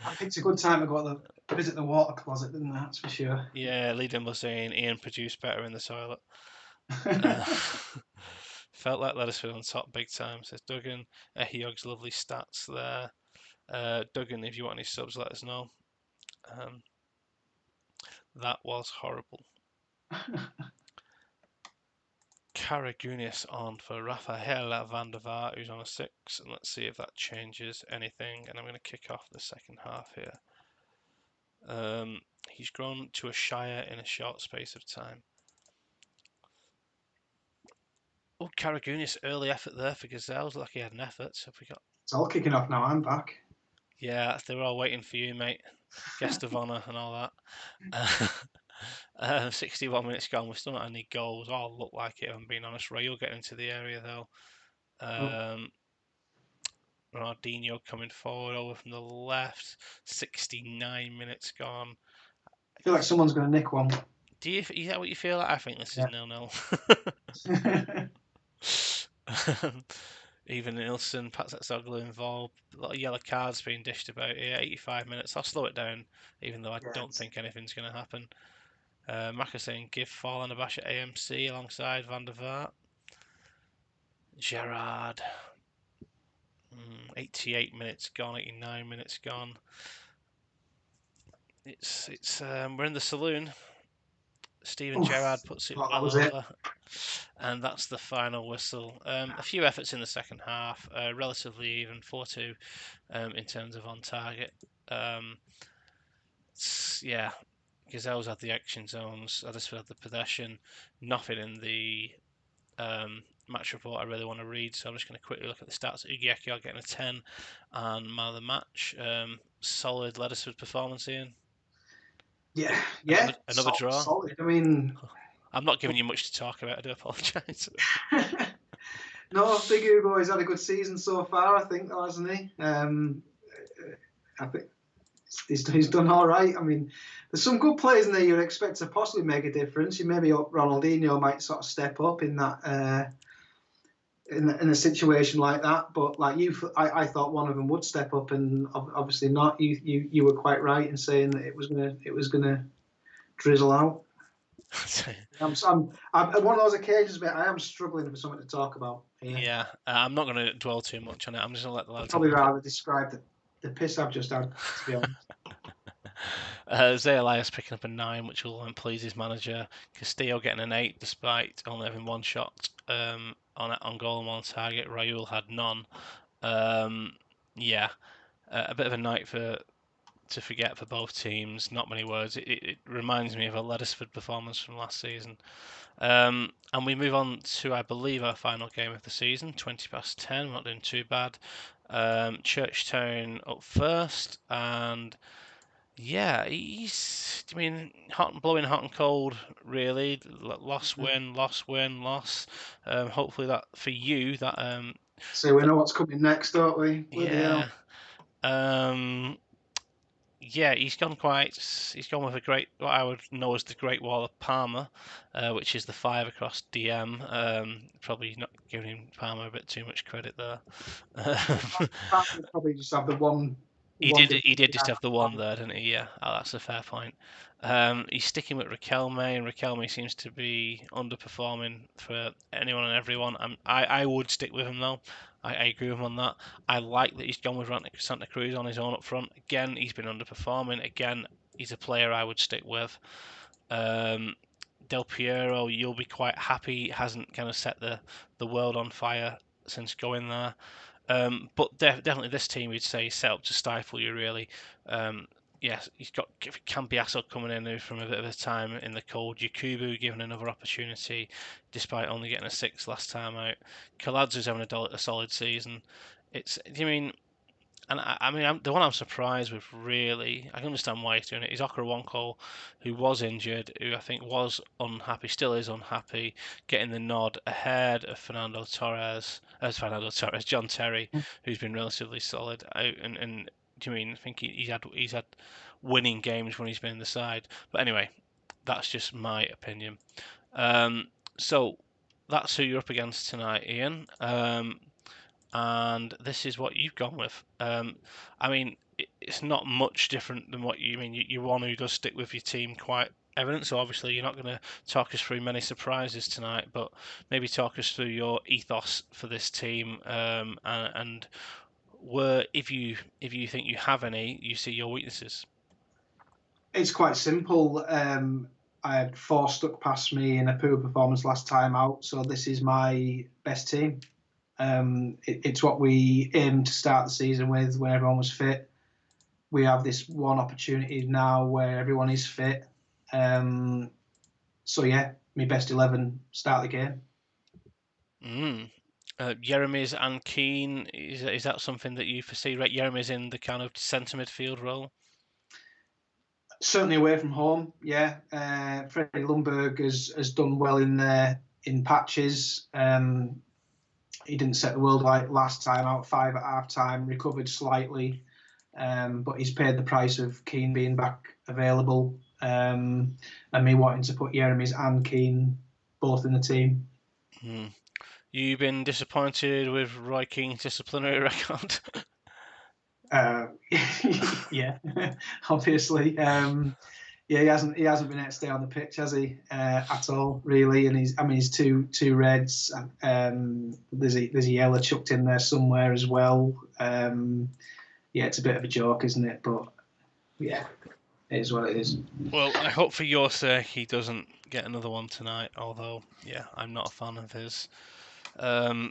I picked a good time to go to visit the water closet, didn't I? That's for sure. Yeah, Leading was saying Ian produced better in the toilet. Uh, felt like Lettersford on top big time, says Duggan. Ehiog's lovely stats there. Duggan, if you want any subs, let us know. Um, that was horrible. Karagunis on for Rafaela van der Vaart, who's on a 6, and let's see if that changes anything. And I'm going to kick off the second half here. He's grown to a Shire in a short space of time. Oh, Karagunis, early effort there for Gazelles. Like he had an effort. So if we got. It's all kicking off now. I'm back. Yeah, they were all waiting for you, mate. Guest of honour and all that. 61 minutes gone. We've still not had any goals. All look like it, if I'm being honest. Rayo getting into the area, though. Oh, Ronaldinho coming forward over from the left. 69 minutes gone. I feel like someone's going to nick one. Is that what you feel like? I think this is Yeah. 0-0. Even Nilsson, Patsetsoglu involved. A lot of yellow cards being dished about here. 85 minutes. I'll slow it down, even though I don't think anything's going to happen. Maka saying give Fall a bash at AMC alongside Van der Vaart. Gerard. 88 minutes gone. 89 minutes gone. It's we're in the saloon. Steven Gerrard puts it well over, and that's the final whistle. A few efforts in the second half, relatively even, 4-2 in terms of on target. Yeah, Gazelles had the action zones, Huddersfield had the possession, nothing in the match report I really want to read, so I'm just going to quickly look at the stats. Ugieki getting a 10, and man of the match. Solid Lettersford performance, Ian. Yeah, Another draw. Solid. I mean, I'm not giving you much to talk about. I do apologise. no, Big Hugo has had a good season so far, I think, hasn't he? I think he's done all right. I mean, there's some good players in there you'd expect to possibly make a difference. You maybe Ronaldinho might sort of step up in that in a situation like that. But like you, I thought one of them would step up, and obviously not. You were quite right in saying that it was gonna drizzle out. I'm one of those occasions where I am struggling for something to talk about. Yeah, I'm not going to dwell too much on it. I'm just going to let the lads. I'd probably rather describe the piss I've just had, to be honest. Zay Elias picking up a 9, which will please his manager. Castillo getting an 8, despite only having one shot on goal and one target. Raul had none. Yeah, a bit of a night to forget for both teams. Not many words. It reminds me of a Lettersford performance from last season. And we move on to, I believe, our final game of the season, 10:20. We're not doing too bad. Churchtown up first, and yeah, I mean, blowing hot and cold, really. Loss, win, loss, win, loss. Hopefully that for you that So we know what's coming next, don't we? Bloody yeah. hell. Yeah, he's gone with a great, what I would know as the Great Wall of Palmer, which is the 5 across DM. Probably not giving Palmer a bit too much credit there. Probably just have the one. He did just have the one there, didn't he? Yeah, that's a fair point. He's sticking with Riquelme, and Riquelme seems to be underperforming for anyone and everyone. I would stick with him though. I agree with him on that. I like that he's gone with Santa Cruz on his own up front. Again, he's been underperforming. Again, he's a player I would stick with. Del Piero, you'll be quite happy. Hasn't kind of set the world on fire since going there. But definitely this team, we'd say, set up to stifle you, really. Yes, he's got Cambiasso coming in from a bit of a time in the cold. Yakubu given another opportunity, despite only getting a 6 last time out. Kaladzu's having a solid season. I mean, I mean, the one I'm surprised with, really, I can understand why he's doing it, is Okoronkwo, who was injured, who I think was unhappy, still is unhappy, getting the nod ahead of John Terry, who's been relatively solid. And do you mean, I think he's had winning games when he's been in the side. But anyway, that's just my opinion. So that's who you're up against tonight, Ian. And this is what you've gone with. I mean, it's not much different than what you mean. You're one who does stick with your team quite evident, so obviously you're not going to talk us through many surprises tonight, but maybe talk us through your ethos for this team, and where, if you think you have any, you see your weaknesses. It's quite simple. I had 4 stuck past me in a poor performance last time out, so this is my best team. It's what we aimed to start the season with when everyone was fit. We have this one opportunity now where everyone is fit. So yeah, my best 11 start the game. Mm. Jeremy's and Keane, is that something that you foresee? Right, Jeremy's in the kind of centre midfield role. Certainly away from home, yeah. Freddie Lundberg has done well in there in patches. He didn't set the world light last time out, 5 at half time, recovered slightly, but he's paid the price of Keane being back available, and me wanting to put Jeremy's and Keane both in the team. Mm. You been disappointed with Roy Keane's disciplinary record? Uh, yeah, obviously. Yeah, he hasn't been able to stay on the pitch, has he? At all, really. And he's two reds. There's a yellow chucked in there somewhere as well. Yeah, it's a bit of a joke, isn't it? But yeah, it is what it is. Well, I hope for your sake he doesn't get another one tonight. Although, yeah, I'm not a fan of his.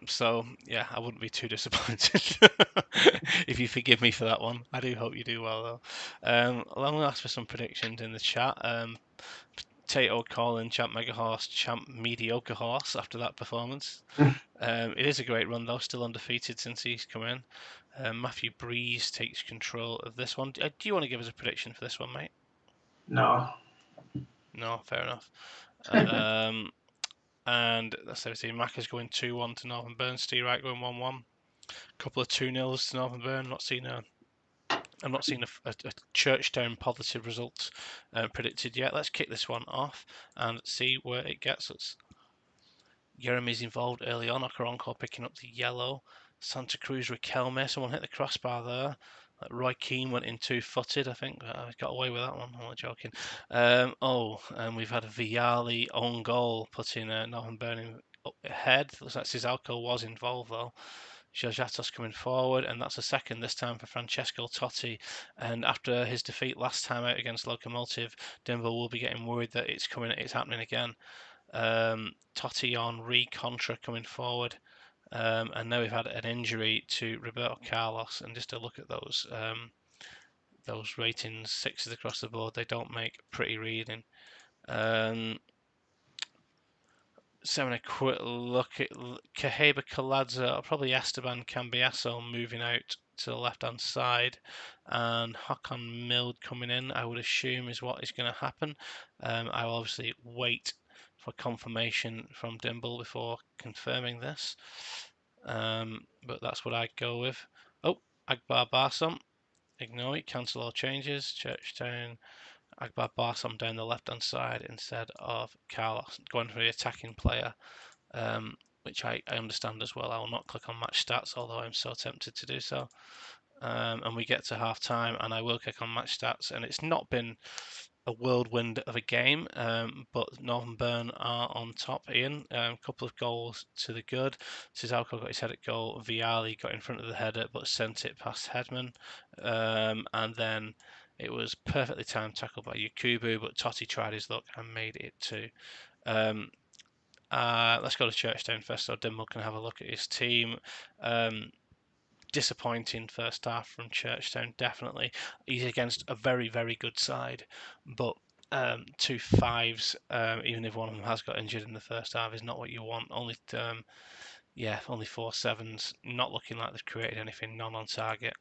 So yeah, I wouldn't be too disappointed if you forgive me for that one. I do hope you do well though. I'll only ask for some predictions in the chat. Potato Colin, Champ Mega Horse, Champ Mediocre Horse after that performance. It is a great run though, still undefeated since he's come in. Matthew Breeze takes control of this one. Do you want to give us a prediction for this one, mate? No. No, fair enough. Um, and that's everything. Mac is going 2-1 to Northern Burn. Steve Wright going 1-1. Couple of 2-0s to Northern Burn. I'm not seeing a Churchtown positive result predicted yet. Let's kick this one off and see where it gets us. Jeremy's involved early on. Okoronkwo picking up the yellow. Santa Cruz Riquelme. Someone hit the crossbar there. Roy Keane went in 2-footed, I think. I got away with that one. I'm not joking. And we've had a Vialli own goal putting Northern Burning up ahead. Looks like Sizalco was involved though. Georgiatos coming forward, and that's a second this time for Francesco Totti. And after his defeat last time out against Locomotive, Denver will be getting worried that it's happening again. Totti on Contra coming forward. And now we've had an injury to Roberto Carlos, and just to look at those ratings, 6s across the board, they don't make pretty reading. So having a quick look at Caheba Kaladza, or probably Esteban Cambiaso moving out to the left-hand side, and Hakan Mild coming in, I would assume is what is going to happen. I will obviously wait for confirmation from Dimble before confirming this. But that's what I'd go with. Oh, Akbar Barsom. Ignore it, cancel all changes. Churchtown. Akbar Barsom down the left hand side instead of Carlos. Going for the attacking player, which I understand as well. I will not click on match stats, although I'm so tempted to do so. And we get to half time, and I will click on match stats, and it's not been a whirlwind of a game, but Northern Burn are on top. Ian, a couple of goals to the good. Sizalco got his head at goal. Vialli got in front of the header, but sent it past Headman. And then it was perfectly timed tackle by Yakubu, but Totti tried his luck and made it 2. Let's go to Churchtown first, so Dimble can have a look at his team. Disappointing first half from Churchtown, definitely. He's against a very, very good side, but 2 5s, even if one of them has got injured in the first half, is not what you want. Only Yeah, only 4 sevens. Not looking like they've created anything. None on target.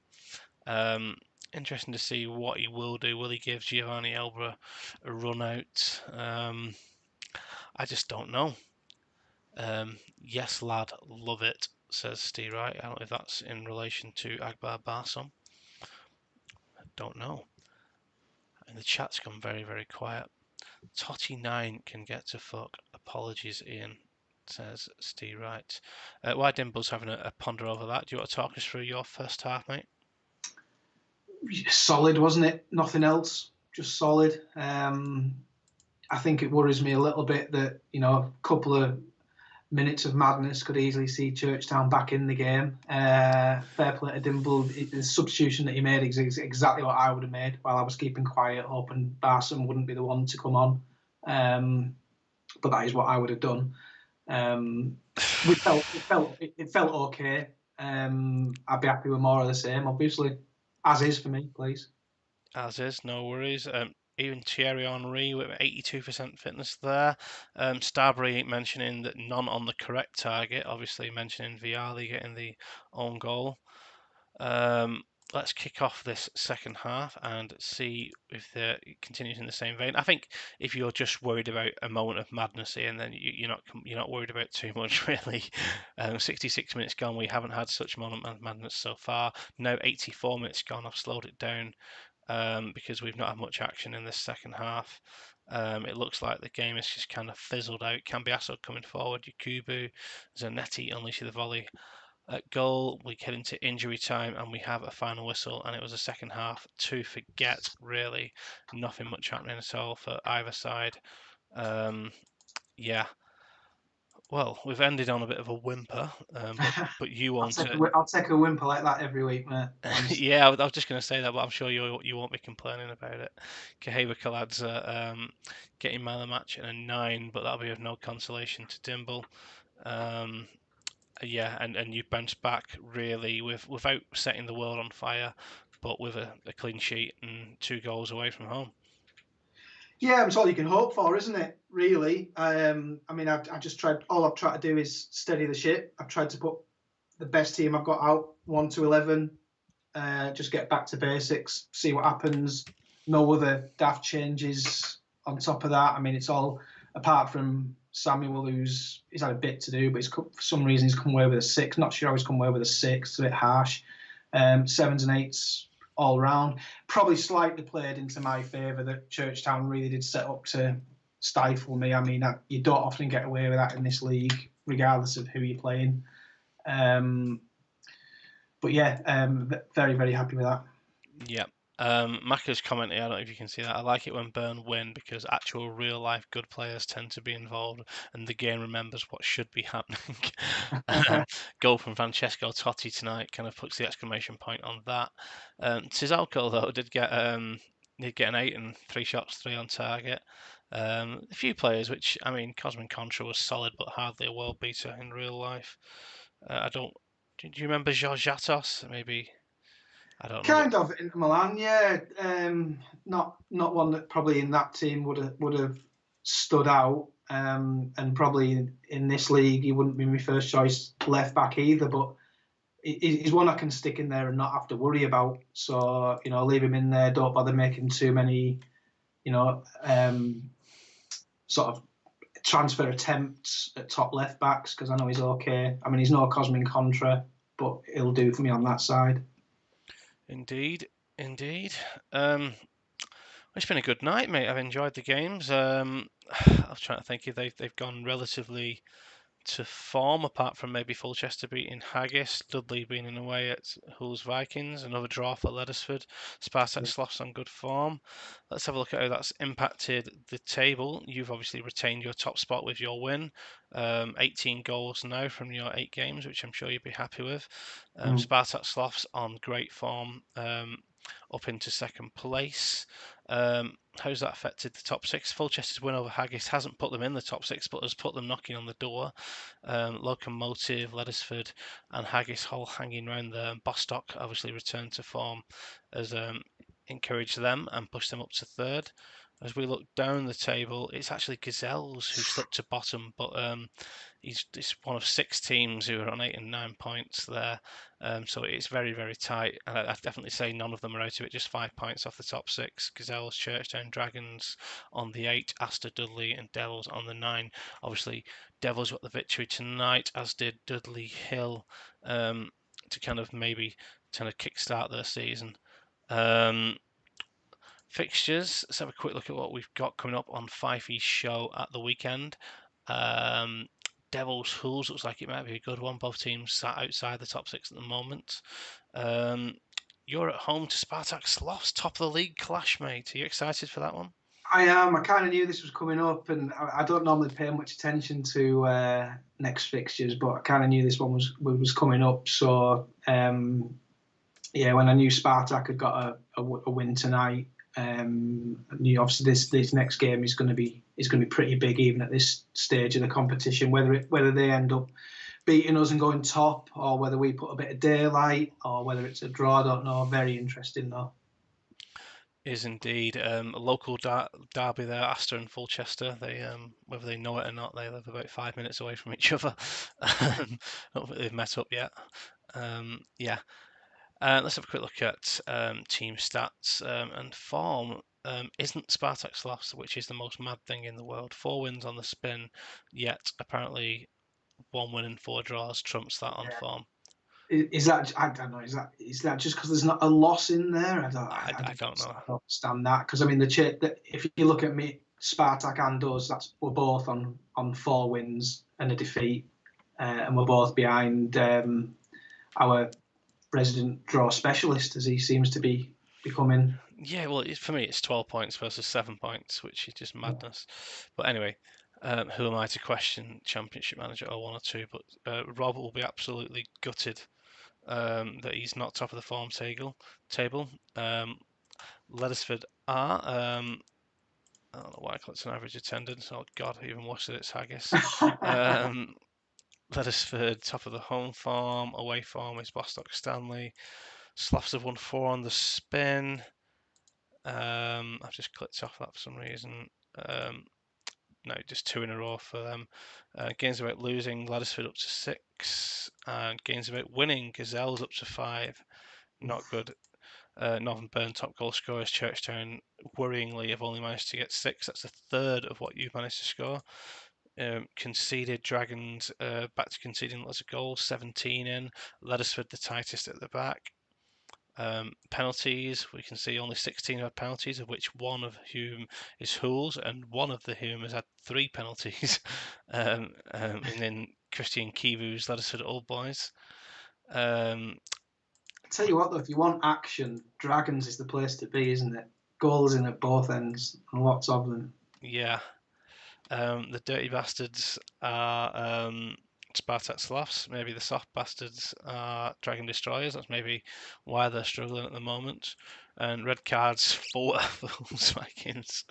Interesting to see what he will do. Will he give Giovanni Elba a run out? I just don't know. Yes, lad, love it, says Steve Wright. I don't know if that's in relation to Akbar Barsom. Don't know. And the chat's gone very, very quiet. Totty9 can get to fuck. Apologies, Ian, says Steve Wright. Why Dimble's having a ponder over that? Do you want to talk us through your first half, mate? Solid, wasn't it? Nothing else, just solid. I think it worries me a little bit that a couple of minutes of madness could easily see Churchtown back in the game. Fair play to Dimble. The substitution that he made is exactly what I would have made while I was keeping quiet, hoping Barson wouldn't be the one to come on. But that is what I would have done. It felt okay. I'd be happy with more of the same, obviously, as is for me, please. As is, no worries. Even Thierry Henry with 82% fitness there. Starbury mentioning that none on the correct target, obviously mentioning Vialli getting the own goal. Let's kick off this second half and see if it continues in the same vein. I think if you're just worried about a moment of madness here, and then you're not worried about too much really. 66 minutes gone, we haven't had such moment of madness so far. Now 84 minutes gone, I've slowed it down because we've not had much action in this second half. It looks like the game has just kind of fizzled out. Cambiasso coming forward, Yakubu, Zanetti unleashing the volley at goal. We get into injury time and we have a final whistle, and it was a second half to forget, really. Nothing much happening at all for either side. Yeah, well, we've ended on a bit of a whimper, but you won't. I'll take a whimper like that every week, mate. Yeah, I was just going to say that, but I'm sure you won't be complaining about it. Kaheba Kaladza getting man of the match in a 9, but that'll be of no consolation to Dimble. Yeah, and you bounce back really without setting the world on fire, but with a clean sheet and 2 goals away from home. Yeah, it's all you can hope for, isn't it? Really. I mean, I just tried. All I've tried to do is steady the ship. I've tried to put the best team I've got out 1 to 11. Just get back to basics, see what happens. No other daft changes on top of that. I mean, it's all apart from Samuel, he's had a bit to do, but for some reason he's come away with a 6. Not sure how he's come away with a 6. It's a bit harsh. 7s and 8s all round. Probably slightly played into my favour that Churchtown really did set up to stifle me. I mean, you don't often get away with that in this league, regardless of who you're playing. But yeah, very, very happy with that. Yeah. Maka's commenting, I don't know if you can see that. I like it when Burn win because actual real life good players tend to be involved and the game remembers what should be happening. Goal from Francesco Totti tonight kind of puts the exclamation point on that. Tizalco though did get an 8 and 3 shots, 3 on target. A few players, which I mean, Cosmin Contra was solid but hardly a world beater in real life. I don't. Do you remember George Atos? Maybe I don't know. Kind of Inter Milan, yeah. Not one that probably in that team would have stood out. And probably in this league, he wouldn't be my first choice left back either. But he's one I can stick in there and not have to worry about. So leave him in there. Don't bother making too many, sort of transfer attempts at top left backs because I know he's okay. I mean, he's no Cosmin Contra, but he'll do for me on that side. Indeed, indeed. It's been a good night, mate. I've enjoyed the games. I was trying to think if they've gone relatively to form, apart from maybe Fulchester beating Haggis, Dudley being away at Hull's Vikings, another draw for Lettersford, Spartak Sloths on good form. Let's have a look at how that's impacted the table. You've obviously retained your top spot with your win, 18 goals now from your 8 games, which I'm sure you'd be happy with. Spartak Sloths on great form, up into second place. How's that affected the top 6? Fulchester's win over Haggis hasn't put them in the top 6, but has put them knocking on the door. Locomotive, Lettersford, and Haggis Hall hanging around there. Bostock obviously returned to form, has encouraged them and pushed them up to third. As we look down the table, it's actually Gazelles who slipped to bottom, but it's one of 6 teams who are on 8 and 9 points there. So it's very, very tight. And I'd definitely say none of them are out of it, just 5 points off the top 6. Gazelles, Churchtown, Dragons on the 8, Astor, Dudley, and Devils on the 9. Obviously, Devils got the victory tonight, as did Dudley Hill, to kind of maybe kickstart their season. Fixtures. Let's have a quick look at what we've got coming up on Fifey's show at the weekend. Um, Devils Hulls looks like it might be a good one. Both teams sat outside the top 6 at the moment. You're at home to Spartak Sloss, top of the league clash, mate. Are you excited for that one? I am. I kind of knew this was coming up, and I don't normally pay much attention to next fixtures, but I kind of knew this one was coming up. So yeah, when I knew Spartak had got a win tonight, I knew obviously this next game is going to be pretty big, even at this stage of the competition. Whether they end up beating us and going top, or whether we put a bit of daylight, or whether it's a draw, I don't know. Very interesting though. Is indeed a local derby there, Astor and Fulchester. They, whether they know it or not, they live about 5 minutes away from each other. Not that they've met up yet. Yeah. Let's have a quick look at team stats and form. Isn't Spartak Sloss, which is the most mad thing in the world. 4 wins on the spin, yet apparently 1 win and 4 draws trumps that on form. Is that, I don't know, is that just because there's not a loss in there? I don't know. I don't understand that, because I mean if you look at me, Spartak and us, we're both on 4 wins and a defeat, and we're both behind our resident draw specialist, as he seems to be becoming. Yeah, well, for me, it's 12 points versus 7 points, which is just madness. But anyway, who am I to question Championship Manager or 1 or 2? But Rob will be absolutely gutted that he's not top of the form table. Lettersford are. I don't know why I clicked on average attendance. Oh, God, even worse than it's Haggis. Lettersford, top of the home form. Away form is Bostock Stanley. Sloughs have won 4 on the spin. I've just clicked off that for some reason. No, just 2 in a row for them. Games about losing, Lettersford up to 6. And games about winning, Gazelles up to 5. Not good. Northern Burn top goal scorers, Churchtown worryingly have only managed to get 6. That's a third of what you've managed to score. Conceded, Dragons back to conceding lots of goals, 17 in. Lettersford the tightest at the back. Penalties, we can see only 16 had penalties, of which one of whom is Hools, and one of the whom has had 3 penalties. And then Christian Kivu's Lettersford Old Boys. I tell you what, though, if you want action, Dragons is the place to be, isn't it? Goals in at both ends, and lots of them. Yeah. The dirty bastards are Spartak Slavs. Maybe the soft bastards are Dragon Destroyers. That's maybe why they're struggling at the moment. And red cards for Wolves Vikings.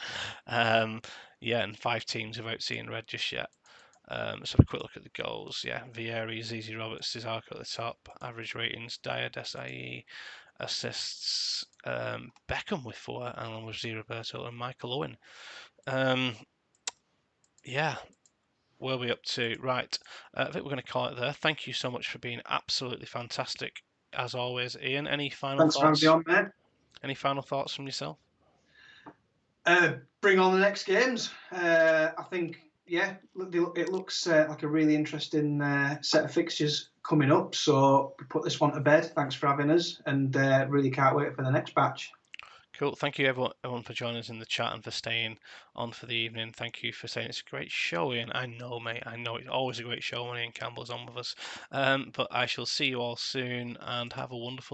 Yeah, and 5 teams without seeing red just yet. Let's have a quick look at the goals. Yeah, Vieri, Zizi Roberts, Cesarco at the top. Average ratings, Dyer, Desai. Assists, Beckham with 4, Alan with 0, Roberto, and Michael Owen. Yeah, where are we up to? Right, I think we're going to call it there. Thank you so much for being absolutely fantastic, as always. Ian, any final Thanks for having thoughts? me on, mate. Any final thoughts from yourself? Bring on the next games. I think, yeah, it looks like a really interesting set of fixtures coming up. So we put this one to bed. Thanks for having us, and really can't wait for the next batch. Cool. Thank you, everyone for joining us in the chat and for staying on for the evening. Thank you for saying it's a great show, Ian. I know, mate. I know it's always a great show when Ian Campbell's on with us. But I shall see you all soon and have a wonderful